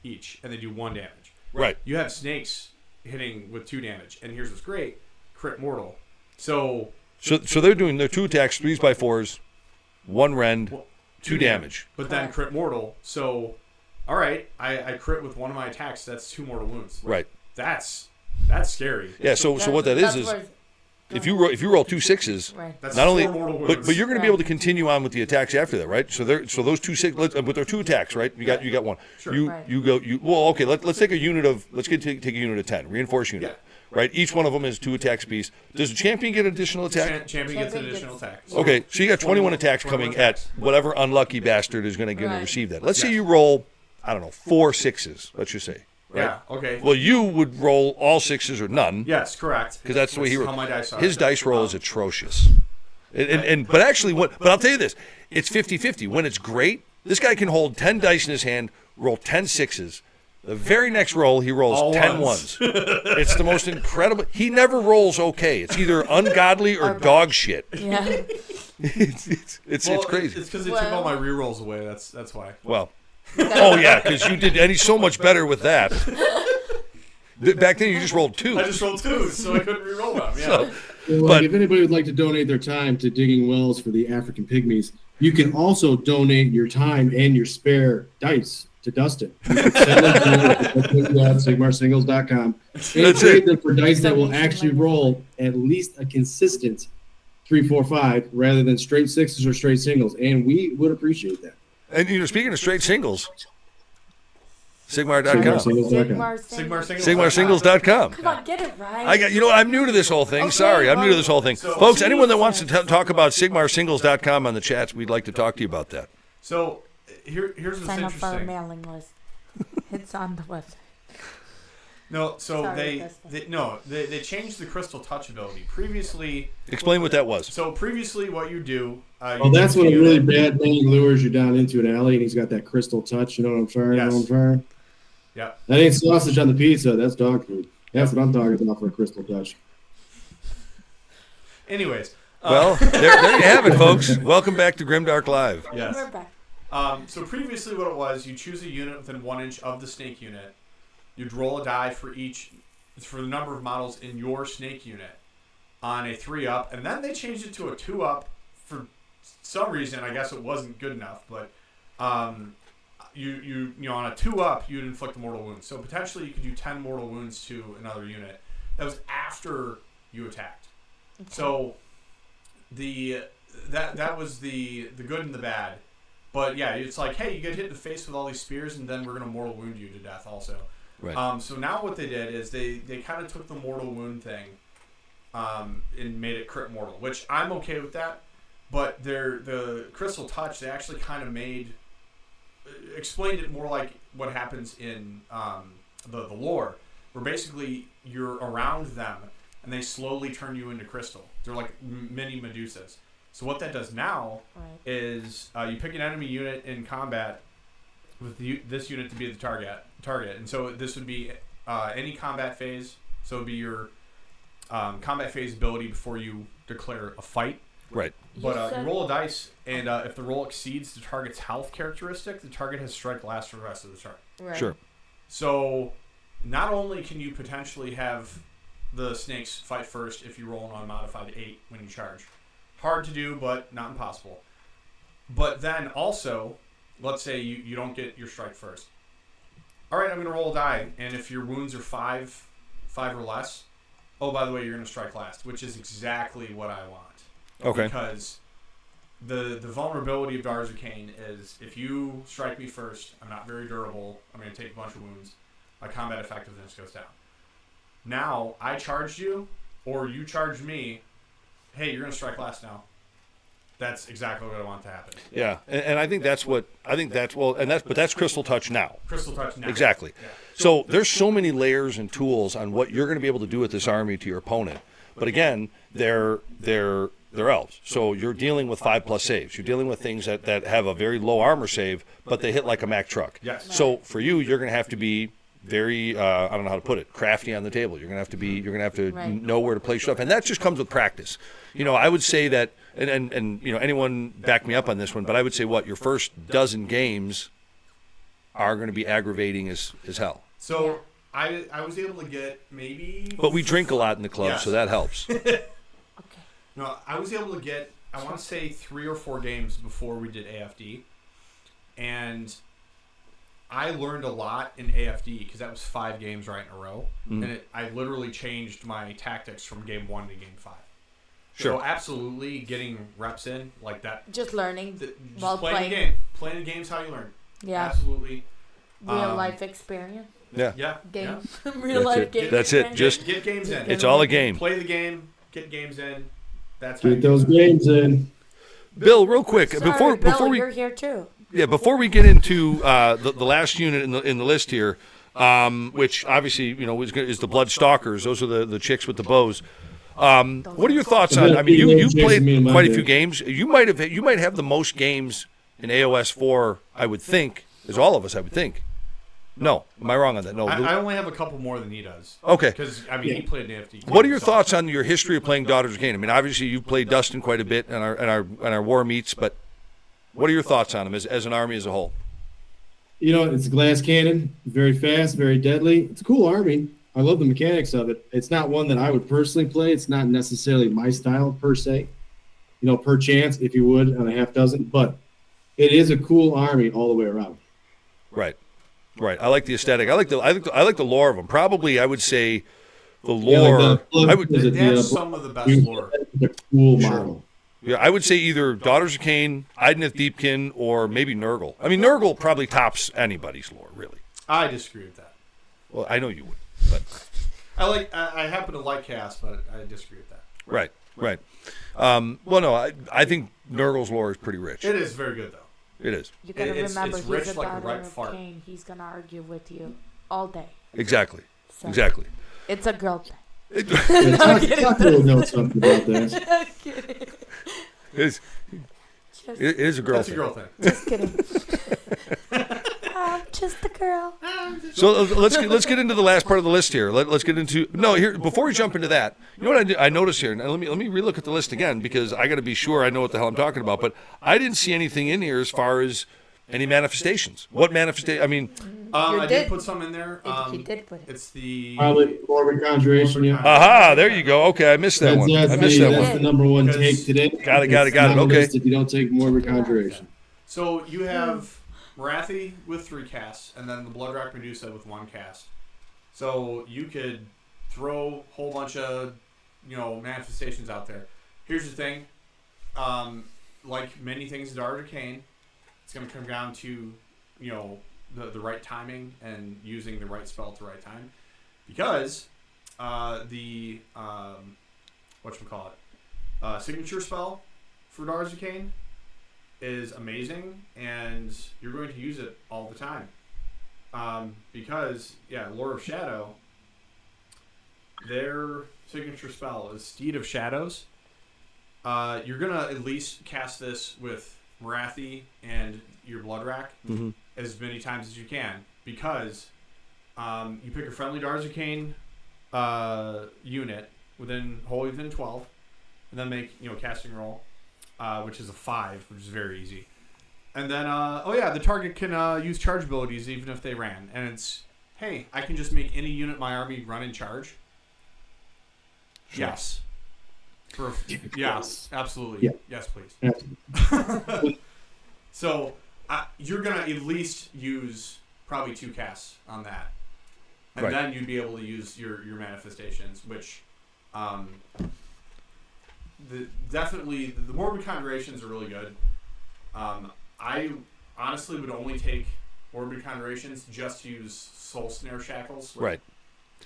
S8: each, and they do 1 damage.
S1: Right.
S8: You have snakes hitting with 2 damage, and here's what's great: crit mortal. So
S1: they're doing their 2 attacks, 3s by 4s, 1 rend, 2 damage.
S8: But then crit mortal. So, all right, I crit with one of my attacks. That's 2 mortal wounds.
S1: Right.
S8: That's scary.
S1: Yeah. So what that is if you roll 2 6s,
S8: That's
S1: not only
S8: 4 mortal wounds.
S1: but you're going to be able to continue on with the attacks after that, right? So those 2 6 with their 2 attacks, right? You got 1.
S8: Sure.
S1: Okay. Let's take a unit of take a unit of 10 reinforced unit.
S8: Yeah.
S1: Right, each one of them is 2 attacks apiece. Does the champion get an additional attack?
S8: Champion gets an additional attack.
S1: Okay, so you got 21 attacks coming at whatever unlucky bastard is going to receive that. Let's say you roll, I don't know, 4 6s. Let's just say right?
S8: Yeah, okay.
S1: Well, you would roll all 6s or none.
S8: Yes, correct.
S1: Because that's the way he
S8: how
S1: rolls.
S8: my dice are.
S1: His dice roll is atrocious. But actually, but I'll tell you this, it's 50-50. When it's great, this guy can hold 10 dice in his hand, roll 10 6s. The very next roll, he rolls
S8: All
S1: 10
S8: ones.
S1: It's the most incredible. He never rolls okay. It's either ungodly or dog shit.
S7: Yeah.
S1: It's crazy.
S8: It's because they took all my rerolls away. That's why.
S1: Well, oh yeah, because you did, and he's so much better with that. Back then, you just rolled 2.
S8: I just rolled 2s, so I couldn't reroll them. Yeah.
S1: So,
S9: Well, if anybody would like to donate their time to digging wells for the African pygmies, you can also donate your time and your spare dice to Dustin. You can send them to SigmarSingles.com and trade them for dice that will actually roll at least a consistent 3, 4, 5 rather than straight 6s or straight singles, and we would appreciate that.
S1: and speaking of straight singles, Sigmar.com. SigmarSingles.com.
S7: Come on, get it right.
S1: I'm new to this whole thing.
S7: Okay,
S1: Sorry, I'm new to this whole thing.
S8: So-
S1: Folks, anyone that wants to talk about SigmarSingles.com on the chats, we'd like to talk to you about that.
S8: So here's what's
S7: Sign up for our
S8: interesting.
S7: mailing list. It's on the website.
S8: No, so
S7: Sorry,
S8: they changed the Crystal Touch ability. Previously,
S1: Explain what that was.
S8: so previously what you do.
S9: Oh, that's when a really bad man lures you down into an alley and he's got that crystal touch. You know what I'm trying?
S8: Yes.
S9: You know what I'm trying?
S8: Yeah.
S9: That ain't sausage on the pizza. That's dog food. That's what I'm talking about for a crystal touch.
S8: Anyways.
S1: Well, there you have it, folks. Welcome back to Grimdark Live.
S8: Yes.
S7: We're back.
S8: So previously what it was, you choose a unit within 1 inch of the snake unit. You'd roll a die for the number of models in your snake unit on a 3-up, and then they changed it to a 2-up for some reason. I guess it wasn't good enough, but you on a 2-up you'd inflict a mortal wound. So potentially you could do 10 mortal wounds to another unit. That was after you attacked. Okay. So that was the good and the bad. But yeah, it's like, hey, you get hit in the face with all these spears, and then we're gonna mortal wound you to death also.
S1: Right.
S8: So now what they did is they kind of took the mortal wound thing and made it crit mortal, which I'm okay with that. But the Crystal Touch, they actually kind of explained it more like what happens in the lore, where basically you're around them and they slowly turn you into crystal. They're like mini Medusas. So what that does now is you pick an enemy unit in combat with this unit to be the target, and so this would be any combat phase. So it would be your combat phase ability before you declare a fight.
S1: Right.
S8: But you roll a dice, and if the roll exceeds the target's health characteristic, the target has strike last for the rest of the turn.
S7: Right.
S1: Sure.
S8: So not only can you potentially have the snakes fight first if you roll an unmodified 8 when you charge. Hard to do, but not impossible. But then also, let's say you don't get your strike first. All right, I'm going to roll a die, and if your wounds are 5 or less, oh, by the way, you're going to strike last, which is exactly what I want.
S1: Okay.
S8: Because the vulnerability of Daughters of Cain is if you strike me first, I'm not very durable, I'm going to take a bunch of wounds, my combat effectiveness goes down. Now, I charged you, or you charged me, hey, you're going to strike last now. That's exactly what I want to happen.
S1: Yeah, and I think that's but that's Crystal Touch now.
S8: Crystal Touch now.
S1: Exactly.
S8: Yeah.
S1: So there's so many layers and tools on what you're going to be able to do with this army to your opponent. But again, they're elves. So you're dealing with 5+ saves. You're dealing with things that have a very low armor save, but they hit like a Mack truck.
S8: Yes.
S1: So for you, you're going to have to be very I don't know how to put it, crafty on the table. You're going to have to
S7: Right.
S1: know where to place stuff, and that just comes with practice. I would say that, and anyone back me up on this one, but I would say your first dozen games are going to be aggravating as hell.
S8: So I was able to get maybe.
S1: But we drink a lot in the club,
S8: Yes.
S1: so that helps.
S8: No, I was able to get, I want to say 3 or 4 games before we did AFD, and I learned a lot in AFD because that was 5 games right in a row, and I literally changed my tactics from game 1 to game 5.
S1: Sure.
S8: So absolutely getting reps in like that.
S7: Just learning
S8: Just
S7: while
S8: playing
S7: playing.
S8: the game. Playing the game's how you learn.
S7: Yeah.
S8: Absolutely.
S7: Real life experience.
S1: Yeah.
S8: Yeah.
S7: Game.
S8: Yeah.
S7: Real life game.
S1: That's it.
S7: experience.
S1: Just
S8: Get games in.
S1: it's all a game.
S8: Play the game. Get games in. That's how
S9: Get
S8: you
S9: those
S8: do it.
S9: games in.
S1: Bill, real quick,
S7: Sorry,
S1: before
S7: Bill,
S1: we
S7: you're here too.
S1: before we get into the last unit in the list here, which obviously is the Blood Stalkers. Those are the chicks with the bows. What are your thoughts on? I mean, you've played quite a few games. You might have the most games in AOS 4, I would think, as all of us, I would think. No, am I wrong on that? No,
S8: I only have a couple more than he does.
S1: Okay,
S8: because he played an AFD.
S1: What are your thoughts on your history of playing Daughters of Cain? I mean, obviously you've played Dustin quite a bit in our war meets, but what are your thoughts on him as an army as a whole?
S9: It's a glass cannon, very fast, very deadly. It's a cool army. I love the mechanics of it. It's not one that I would personally play. It's not necessarily my style per se. Per chance, if you would, on a half dozen. But it is a cool army all the way around.
S1: Right. I like the aesthetic. I like the lore of them. Probably, I would say the lore.
S8: They have some of the best lore.
S9: The cool model.
S1: Yeah, I would say either Daughters of Cain, Ideneth Deepkin, or maybe Nurgle. I mean, Nurgle probably tops anybody's lore, really.
S8: I disagree with that.
S1: Well, I know you would, but
S8: I happen to like Chaos, but I disagree with that.
S1: Right. Well, no, I think Nurgle's lore is pretty rich.
S8: It is very good, though.
S1: It is.
S7: You gotta remember,
S8: it's
S7: he's
S8: rich
S7: a
S8: like a
S7: daughter
S8: ripe
S7: of
S8: fart.
S7: Cain. He's gonna argue with you all day.
S1: Exactly.
S7: So,
S1: Exactly.
S7: It's a girl thing.
S9: Taco knows something about that.
S1: It is a girl
S8: That's
S1: thing.
S8: a girl thing.
S7: Just kidding. I'm just a girl.
S1: So let's get into the last part of the list here. Let's get into here before we jump into that. You know what I noticed here? Now let me relook at the list again because I got to be sure I know what the hell I'm talking about. But I didn't see anything in here as far as any manifestations. What manifestation? I mean,
S8: I did put some in there.
S7: He did put it.
S8: It's the
S9: Probably Morbid Conjuration. Yeah.
S1: aha, there you go. Okay, I missed that one. I missed that
S9: That's
S1: one.
S9: the number one take today.
S1: Got it.
S9: It's not
S1: Okay.
S9: listed if you don't take Morbid Conjuration.
S8: So you have Marathi with 3 casts, and then the Bloodrock Medusa with 1 cast. So you could throw a whole bunch of manifestations out there. Here's the thing, like many things in Daughters of Cain, it's going to come down to the right timing and using the right spell at the right time, because the signature spell for Daughters of Cain is amazing, and you're going to use it all the time. Because Lord of Shadow, their signature spell is Steed of Shadows. You're gonna at least cast this with Marathi and your Bloodrack as many times as you can, because you pick a friendly Daughters of Cain unit within 12, and then make casting roll, which is a 5, which is very easy. And then the target can use charge abilities even if they ran, and it's hey, I can just make any unit in my army run in charge.
S1: Sure.
S8: Yes. Yes, absolutely.
S9: Yeah.
S8: Yes, please.
S9: Yeah.
S8: So you're gonna at least use probably 2 casts on that, and
S1: Right.
S8: then you'd be able to use your manifestations, which definitely the Morbid Conjurations are really good. I honestly would only take Morbid Conjurations just to use Soul Snare Shackles.
S1: Right.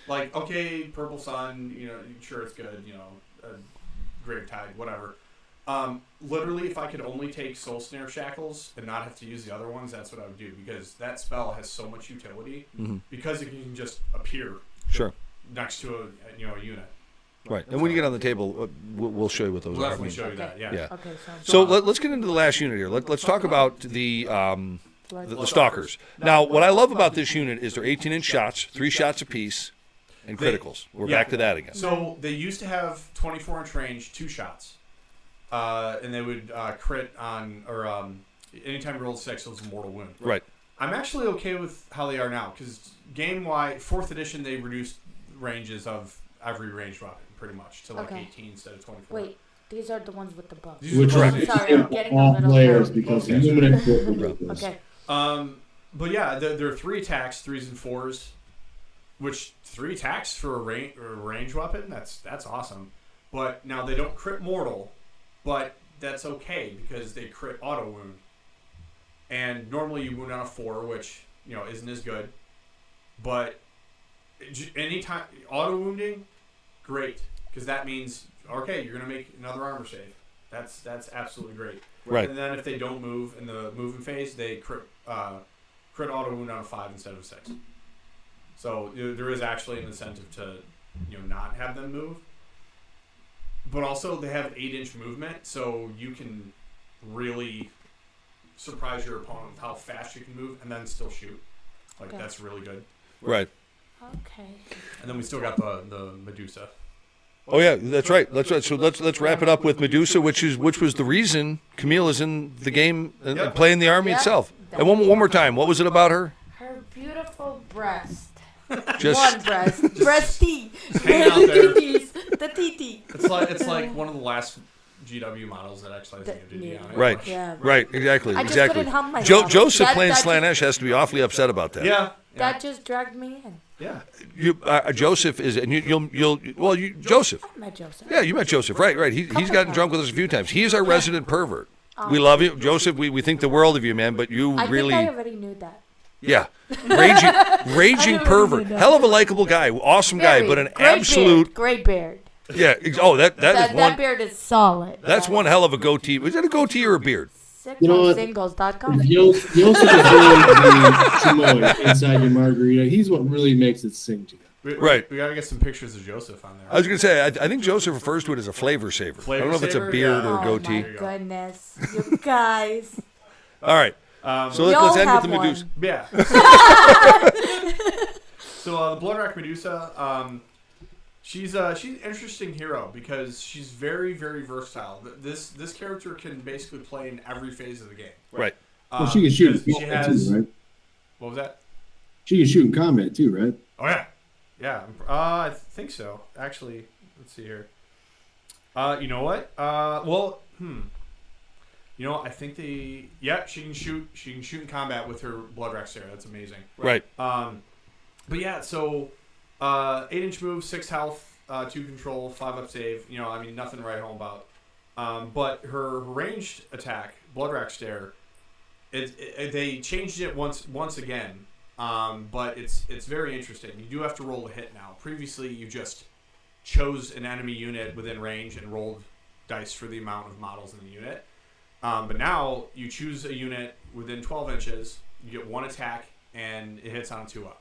S8: Like, okay, Purple Sun, sure it's good, Grave Tide, whatever. Literally, if I could only take Soul Snare Shackles and not have to use the other ones, that's what I would do, because that spell has so much utility, because it can just appear
S1: Sure.
S8: next to a unit.
S1: Right. And when you get on the table, we'll show you what those
S8: We'll
S1: are.
S8: definitely show you that, yeah.
S1: Yeah.
S7: Okay,
S1: So let's get into the last unit here. Let's talk about the Stalkers. Now, what I love about this unit is they're 18-inch shots, 3 shots apiece, and criticals. We're back to that again.
S8: So they used to have 24-inch range, 2 shots. And they would crit on, or anytime you rolled 6, it was a mortal wound.
S1: Right.
S8: I'm actually okay with how they are now, because game-wide, 4th edition, they reduced ranges of every ranged weapon, pretty much, to like 18 instead of 24.
S7: Wait, these are the ones with the bow.
S9: Which
S8: Correct.
S7: Sorry, I'm getting a
S9: all
S7: little
S9: players
S7: loud.
S9: because
S8: Okay.
S9: Illuminate.
S7: Okay.
S8: But yeah, there are 3 attacks, 3s and 4s, which 3 attacks for a range weapon, that's awesome. But now they don't crit mortal, but that's okay because they crit auto wound. And normally you wound on a 4, which isn't as good. But anytime auto wounding, great, because that means okay, you're gonna make another armor save. That's absolutely great.
S1: Right.
S8: And then if they don't move in the moving phase, they crit auto wound on a 5 instead of a 6. So there is actually an incentive to not have them move. But also they have 8-inch movement, so you can really surprise your opponent with how fast you can move and then still shoot. That's really good.
S1: Right.
S7: Okay.
S8: And then we still got the Medusa.
S1: Oh yeah, that's right. So let's wrap it up with Medusa, which was the reason Camille is in the game and playing the army itself. And one more time, what was it about her?
S7: Her beautiful breast.
S1: Just
S7: one breast. Breasty.
S8: Hanging out there.
S7: The TT.
S8: It's like one of the last GW models that actually has a DD on it.
S1: Right.
S7: Yeah.
S1: Right. Exactly.
S7: I just
S1: Exactly.
S7: couldn't help myself.
S1: Joseph
S7: That-
S1: playing
S7: that
S1: Slanesh has to be awfully upset about that.
S8: Yeah.
S7: That just dragged me in.
S8: Yeah.
S1: Joseph is, and Joseph.
S7: I met Joseph.
S1: Yeah, you met Joseph. Right. He's gotten drunk with us a few times. He is our resident pervert. We love you, Joseph. We think the world of you, man. But you
S7: I
S1: really.
S7: think I already knew that.
S1: Yeah, raging pervert. Hell of a likable guy, awesome guy, but an
S7: great
S1: absolute.
S7: Beard, great beard.
S1: Yeah. Oh, that is one.
S7: That beard is solid.
S1: That's one hell of a goatee. Was that a goatee or a beard?
S7: Singles.com.
S9: Joseph is really the chamoy inside your margarita. He's what really makes it sing to you.
S1: Right.
S8: We got to get some pictures of Joseph on there.
S1: I was going to say, I think Joseph refers to it as a flavor saver. I don't know if it's a beard or a goatee.
S7: Oh my goodness, you guys.
S1: All right. So let's end with the Medusa.
S8: Yeah. So the Bloodrock Medusa, she's an interesting hero because she's very, very versatile. This character can basically play in every phase of the game.
S1: Right.
S9: Well, she can shoot in
S8: She
S9: combat
S8: has,
S9: too, right?
S8: What was that?
S9: She can shoot in combat too, right?
S8: Oh yeah, yeah. I think so. Actually, let's see here. You know what? I think she can shoot. She can shoot in combat with her Bloodrock Stare. That's amazing.
S1: Right.
S8: But yeah, so 8-inch move, 6 health, 2 control, 5 up save. Nothing to write home about. But her ranged attack, Bloodrock Stare, they changed it once again. But it's very interesting. You do have to roll a hit now. Previously, you just chose an enemy unit within range and rolled dice for the amount of models in the unit. But now you choose a unit within 12 inches, you get 1 attack, and it hits on a 2-up.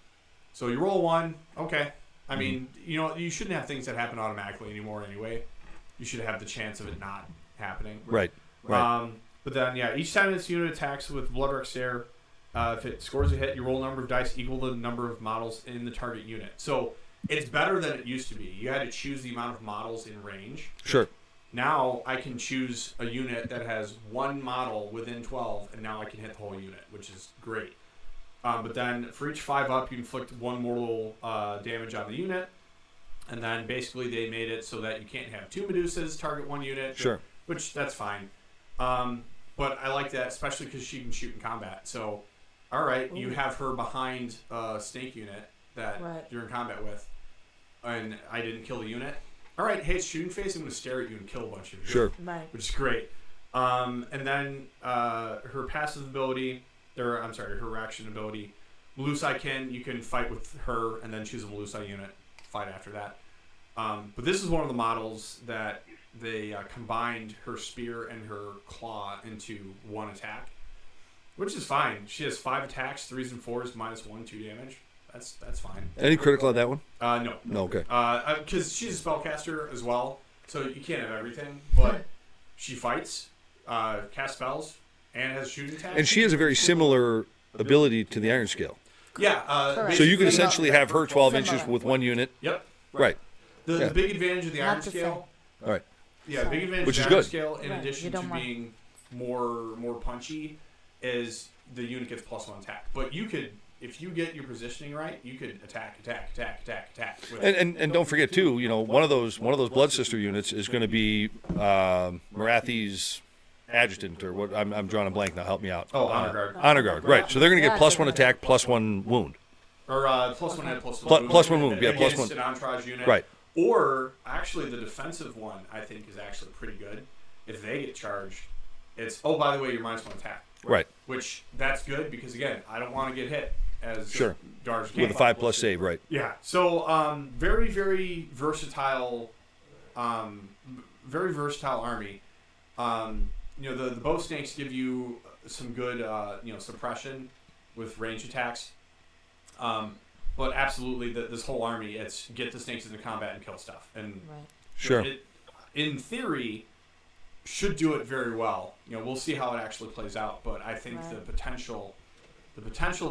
S8: So you roll 1, okay. You shouldn't have things that happen automatically anymore anyway. You should have the chance of it not happening.
S1: Right.
S8: But then, each time this unit attacks with Bloodrock Stare, if it scores a hit, you roll a number of dice equal to the number of models in the target unit. So it's better than it used to be. You had to choose the amount of models in range.
S1: Sure.
S8: Now I can choose a unit that has 1 model within 12, and now I can hit the whole unit, which is great. But then for each 5-up, you inflict 1 mortal damage on the unit, and then basically they made it so that you can't have 2 Medusas target 1 unit.
S1: Sure.
S8: Which that's fine. But I like that, especially because she can shoot in combat. So, all right, you have her behind a snake unit that you're in combat with, and I didn't kill the unit. All right, hey, it's shooting phase. I'm going to stare at you and kill a bunch of you.
S1: Sure.
S7: Right.
S8: Which is great. And then her passive ability, her reaction ability, Melusai you can fight with her and then choose a Melusai unit, fight after that. But this is one of the models that they combined her spear and her claw into 1 attack, which is fine. She has 5 attacks, 3s and 4s, -1, 2 damage. That's fine.
S1: Any critical on that one?
S8: No.
S1: No, okay.
S8: Because she's a spellcaster as well, so you can't have everything. But she fights, casts spells, and has shooting attacks.
S1: And she has a very similar ability to the Iron Scale.
S8: Yeah.
S1: So you could essentially have her 12 inches with 1 unit.
S8: Yep.
S1: Right.
S8: The big advantage of the Iron Scale.
S1: All right.
S8: Yeah, big advantage
S1: Which
S8: of
S1: is
S8: the Iron
S1: good.
S8: Scale, in addition to being more punchy, is the unit gets +1 attack. But you could, if you get your positioning right, you could attack.
S1: And don't forget too, one of those Blood Sister units is going to be Marathi's adjutant, or what? I'm drawing a blank now. Help me out.
S8: Oh, Honor Guard.
S1: Honor Guard. Right. So they're going to get +1 attack, +1 wound.
S8: Or +1 hit,
S1: +1 wound. Yeah,
S8: against
S1: +1.
S8: an entourage unit.
S1: Right.
S8: Or actually, the defensive one I think is actually pretty good. If they get charged, it's by the way, you're -1 attack.
S1: Right.
S8: Which that's good because again, I don't want to get hit as
S1: Sure.
S8: Darge
S1: With a 5+ save, right?
S8: Yeah. So very very versatile, army. The bow snakes give you some good suppression with range attacks. But absolutely, this whole army, it's get the snakes into combat and kill stuff. And
S1: Sure.
S8: it, in theory, should do it very well. We'll see how it actually plays out. But I think the potential to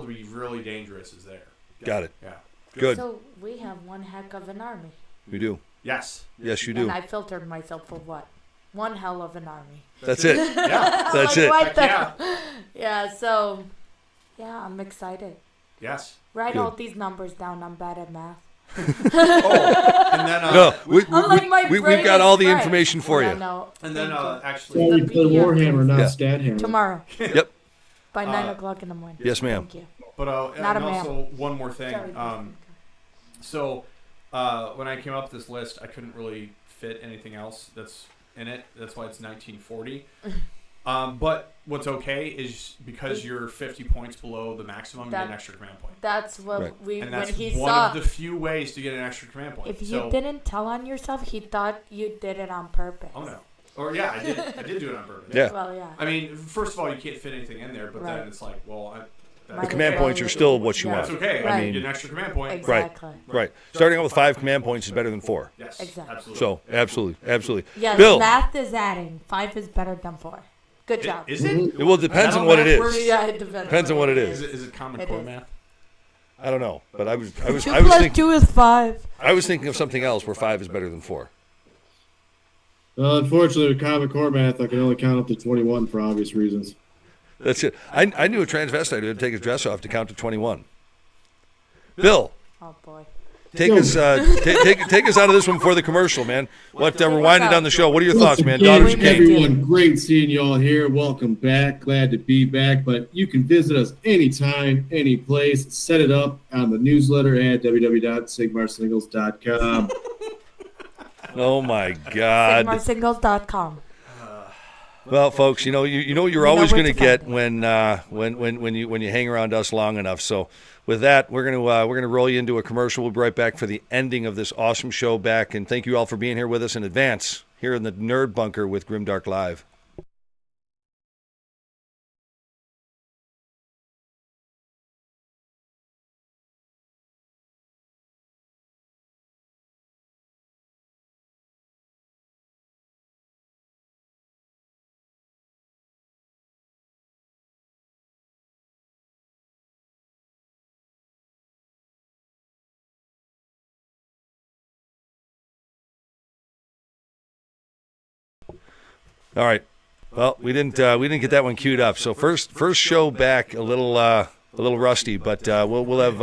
S8: be really dangerous is there.
S1: Got it.
S8: Yeah.
S1: Good.
S7: So we have one heck of an army.
S1: We do.
S8: Yes.
S1: Yes, you do.
S7: And I filtered myself for what? One hell of an army.
S1: That's it.
S8: Yeah.
S1: That's
S7: Like,
S1: it.
S7: what
S8: Heck
S7: the- Yeah, so, yeah, I'm excited.
S8: Yes.
S7: Write
S1: Good.
S7: all these numbers down. I'm bad at math.
S8: And then
S1: No,
S7: Like my
S1: we've
S7: brain
S1: got
S7: is
S1: all the
S7: fried.
S1: information for
S7: Yeah,
S1: you.
S7: no,
S8: and then
S7: thank you.
S8: actually,
S9: Sorry, play
S7: PDF.
S9: Warhammer, not
S1: Yeah.
S9: Stathammer.
S7: Tomorrow
S1: Yep.
S7: by 9 o'clock in the morning.
S1: Yes, ma'am.
S7: Thank you.
S8: but
S7: Not
S8: and
S7: a
S8: also one more thing.
S7: Sorry.
S8: So when I came up with this list, I couldn't really fit anything else that's in it. That's why it's 1940. But what's okay is because you're 50 points below the maximum, you get an extra command point.
S7: That's what
S1: Right.
S7: we
S8: And
S7: when
S8: that's
S7: he
S8: one
S7: saw.
S8: of the few ways to get an extra command point.
S7: If you
S8: So-
S7: didn't tell on yourself, he thought you did it on purpose.
S8: Oh no. Or yeah, I did do it on purpose.
S1: Yeah.
S7: Well, yeah.
S8: I mean, first of all, you can't fit anything in there, but
S7: Right.
S8: then it's like, well,
S7: Might
S1: The
S7: as
S1: command
S7: well
S1: points are
S7: leave
S1: still
S7: it.
S1: what you
S7: Yeah.
S1: want.
S8: that's okay.
S7: Right.
S8: I mean, get an extra command point.
S7: Exactly.
S1: Right. Starting out with 5 command points is better than 4.
S8: Yes.
S7: Exactly.
S8: Absolutely.
S1: So, absolutely.
S7: Yes,
S1: Bill.
S7: math is adding. 5 is better than 4. Good job.
S8: Is it?
S1: Well, it depends
S8: Is that
S1: on
S8: how
S1: what it
S8: math
S1: is.
S8: works?
S7: Yeah, it depends.
S1: Depends on what it
S8: Is
S1: is.
S8: it Common
S7: It
S8: Core
S7: is.
S8: math?
S1: I don't know, but I was
S7: 2
S1: I was
S7: plus
S1: thinking
S7: 2 is 5.
S1: I was thinking of something else where 5 is better than 4.
S9: Well, unfortunately, with Common Core math, I can only count up to 21 for obvious reasons.
S1: That's it. I knew a transvestite who had to take his dress off to count to 21. Bill,
S7: Oh boy.
S1: take us take us out of this one before the commercial, man. What we're winding down the show. What are your thoughts, man?
S9: Welcome,
S1: Daughters of Cain.
S9: everyone, great seeing you all here. Welcome back. Glad to be back. But you can visit us anytime, any place. Set it up on the newsletter at www.sigmarsingles.com.
S1: Oh my God.
S7: SigmarSingles.com.
S1: Well, folks, you know what you're always
S7: where
S1: going to
S7: to
S1: get
S7: find
S1: when you hang around us long enough. So, with that, we're gonna roll you into a commercial. We'll be right back for the ending of this awesome show back, and thank you all for being here with us in advance here in the Nerd Bunker with Grimdark Live. All right. Well, we didn't get that one queued up. So first show back a little rusty, but we'll have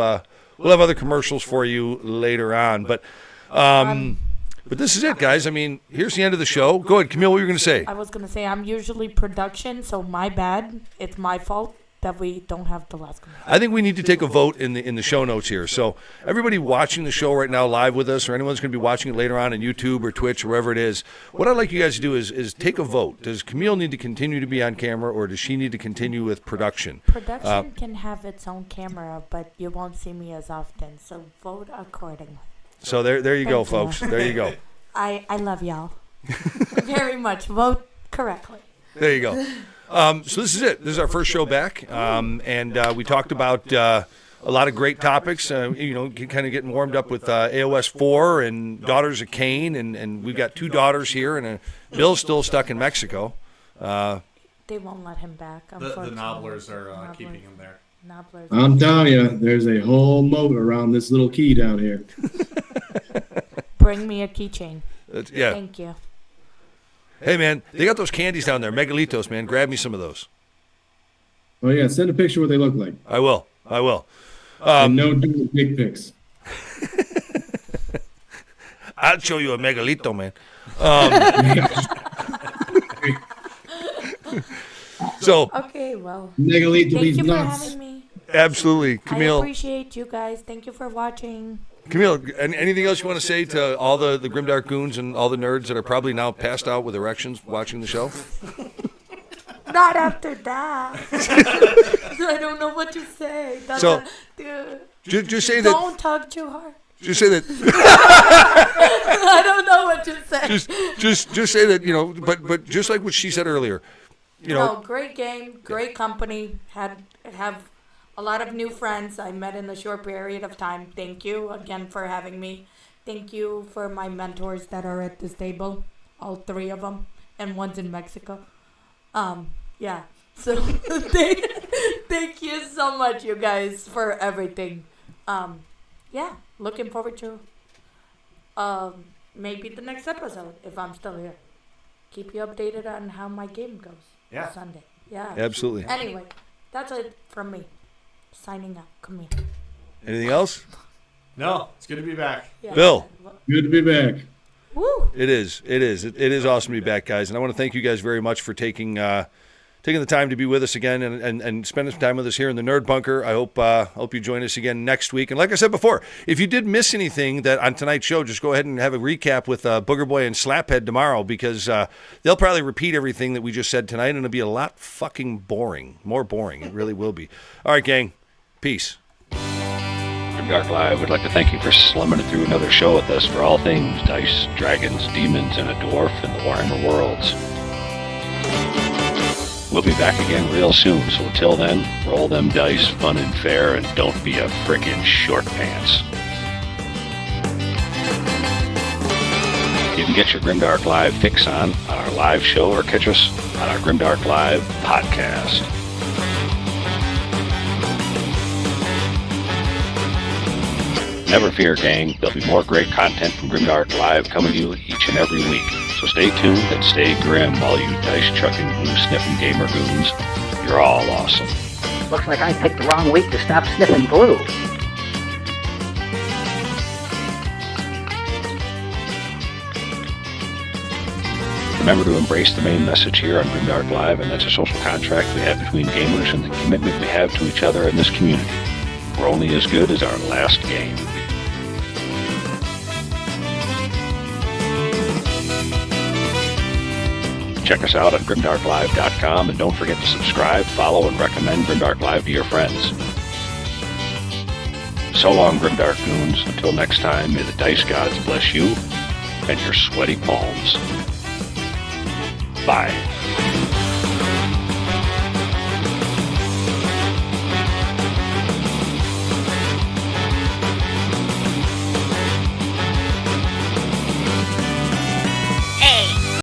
S1: other commercials for you later on. But this is it, guys. I mean, here's the end of the show. Go ahead, Camille. What were you going to say?
S7: I was going to say I'm usually production, so my bad. It's my fault that we don't have the last one.
S1: I think we need to take a vote in the show notes here. So everybody watching the show right now live with us, or anyone that's going to be watching it later on YouTube or Twitch or wherever it is, what I'd like you guys to do is take a vote. Does Camille need to continue to be on camera, or does she need to continue with production?
S7: Production can have its own camera, but you won't see me as often, so vote accordingly.
S1: So there you go,
S7: Thank you.
S1: folks. There you go.
S7: I love y'all very much. Vote correctly.
S1: There you go. So this is it. This is our first show back, and we talked about a lot of great topics. Kind of getting warmed up with AOS 4 and Daughters of Cain, and we've got 2 daughters here, and Bill's still stuck in Mexico.
S7: They won't let him back.
S8: The
S7: Unfortunately.
S8: Nobblers are keeping him there.
S7: Nobblers.
S9: I'm telling you, there's a whole moat around this little key down here.
S7: Bring me a keychain.
S1: Yeah.
S7: Thank you.
S1: Hey, man, they got those candies down there, Megalitos, man. Grab me some of those.
S9: Oh, yeah, send a picture of what they look like.
S1: I will.
S9: And no dick pics.
S1: I'll show you a Megalito, man. So.
S7: Okay, well.
S9: Megalito,
S7: thank
S9: he's
S7: you
S9: nuts.
S7: for having me.
S1: Absolutely,
S7: I
S1: Camille.
S7: appreciate you guys. Thank you for watching.
S1: Camille, anything else you want to say to all the Grimdark goons and all the nerds that are probably now passed out with erections watching the show?
S7: Not after that. I don't know what to say. That's
S1: So,
S7: dude,
S1: just say that.
S7: Don't tug too hard.
S1: Just say that.
S7: I don't know what to say.
S1: Just say that, but just like what she said earlier,
S7: No, great game, great company. Have a lot of new friends I met in a short period of time. Thank you again for having me. Thank you for my mentors that are at this table, all 3 of them, and one's in Mexico. Yeah. So thank you so much, you guys, for everything. Yeah, looking forward to maybe the next episode if I'm still here. Keep you updated on how my game goes.
S8: Yeah.
S7: Sunday. Yeah.
S1: Absolutely.
S7: Anyway, that's it from me. Signing out. Come here.
S1: Anything else?
S8: No, it's good to be back.
S7: Yeah.
S1: Bill.
S9: Good to be back.
S7: Woo.
S1: It is awesome to be back, guys. And I want to thank you guys very much for taking the time to be with us again and spending some time with us here in the Nerd Bunker. I hope you join us again next week. And like I said before, if you did miss anything that on tonight's show, just go ahead and have a recap with Booger Boy and Slaphead tomorrow, because they'll probably repeat everything that we just said tonight, and it'll be a lot fucking boring. More boring. It really will be. All right, gang. Peace.
S3: Grimdark Live would like to thank you for slumming it through another show with us for all things dice, dragons, demons, and a dwarf in the Warhammer worlds. We'll be back again real soon, so until then, roll them dice, fun and fair, and don't be a frickin' short pants. You can get your Grimdark Live fix on our live show or catch us on our Grimdark Live podcast. Never fear, gang. There'll be more great content from Grimdark Live coming to you each and every week. So stay tuned and stay grim, all you dice-chucking, glue-sniffing gamer goons. You're all awesome.
S4: Looks like I picked the wrong week to stop sniffing glue.
S3: Remember to embrace the main message here on Grimdark Live, and that's a social contract we have between gamers and the commitment we have to each other in this community. We're only as good as our last game. Check us out at grimdarklive.com, and don't forget to subscribe, follow, and recommend Grimdark Live to your friends. So long, Grimdark Goons. Until next time, may the dice gods bless you and your sweaty palms. Bye.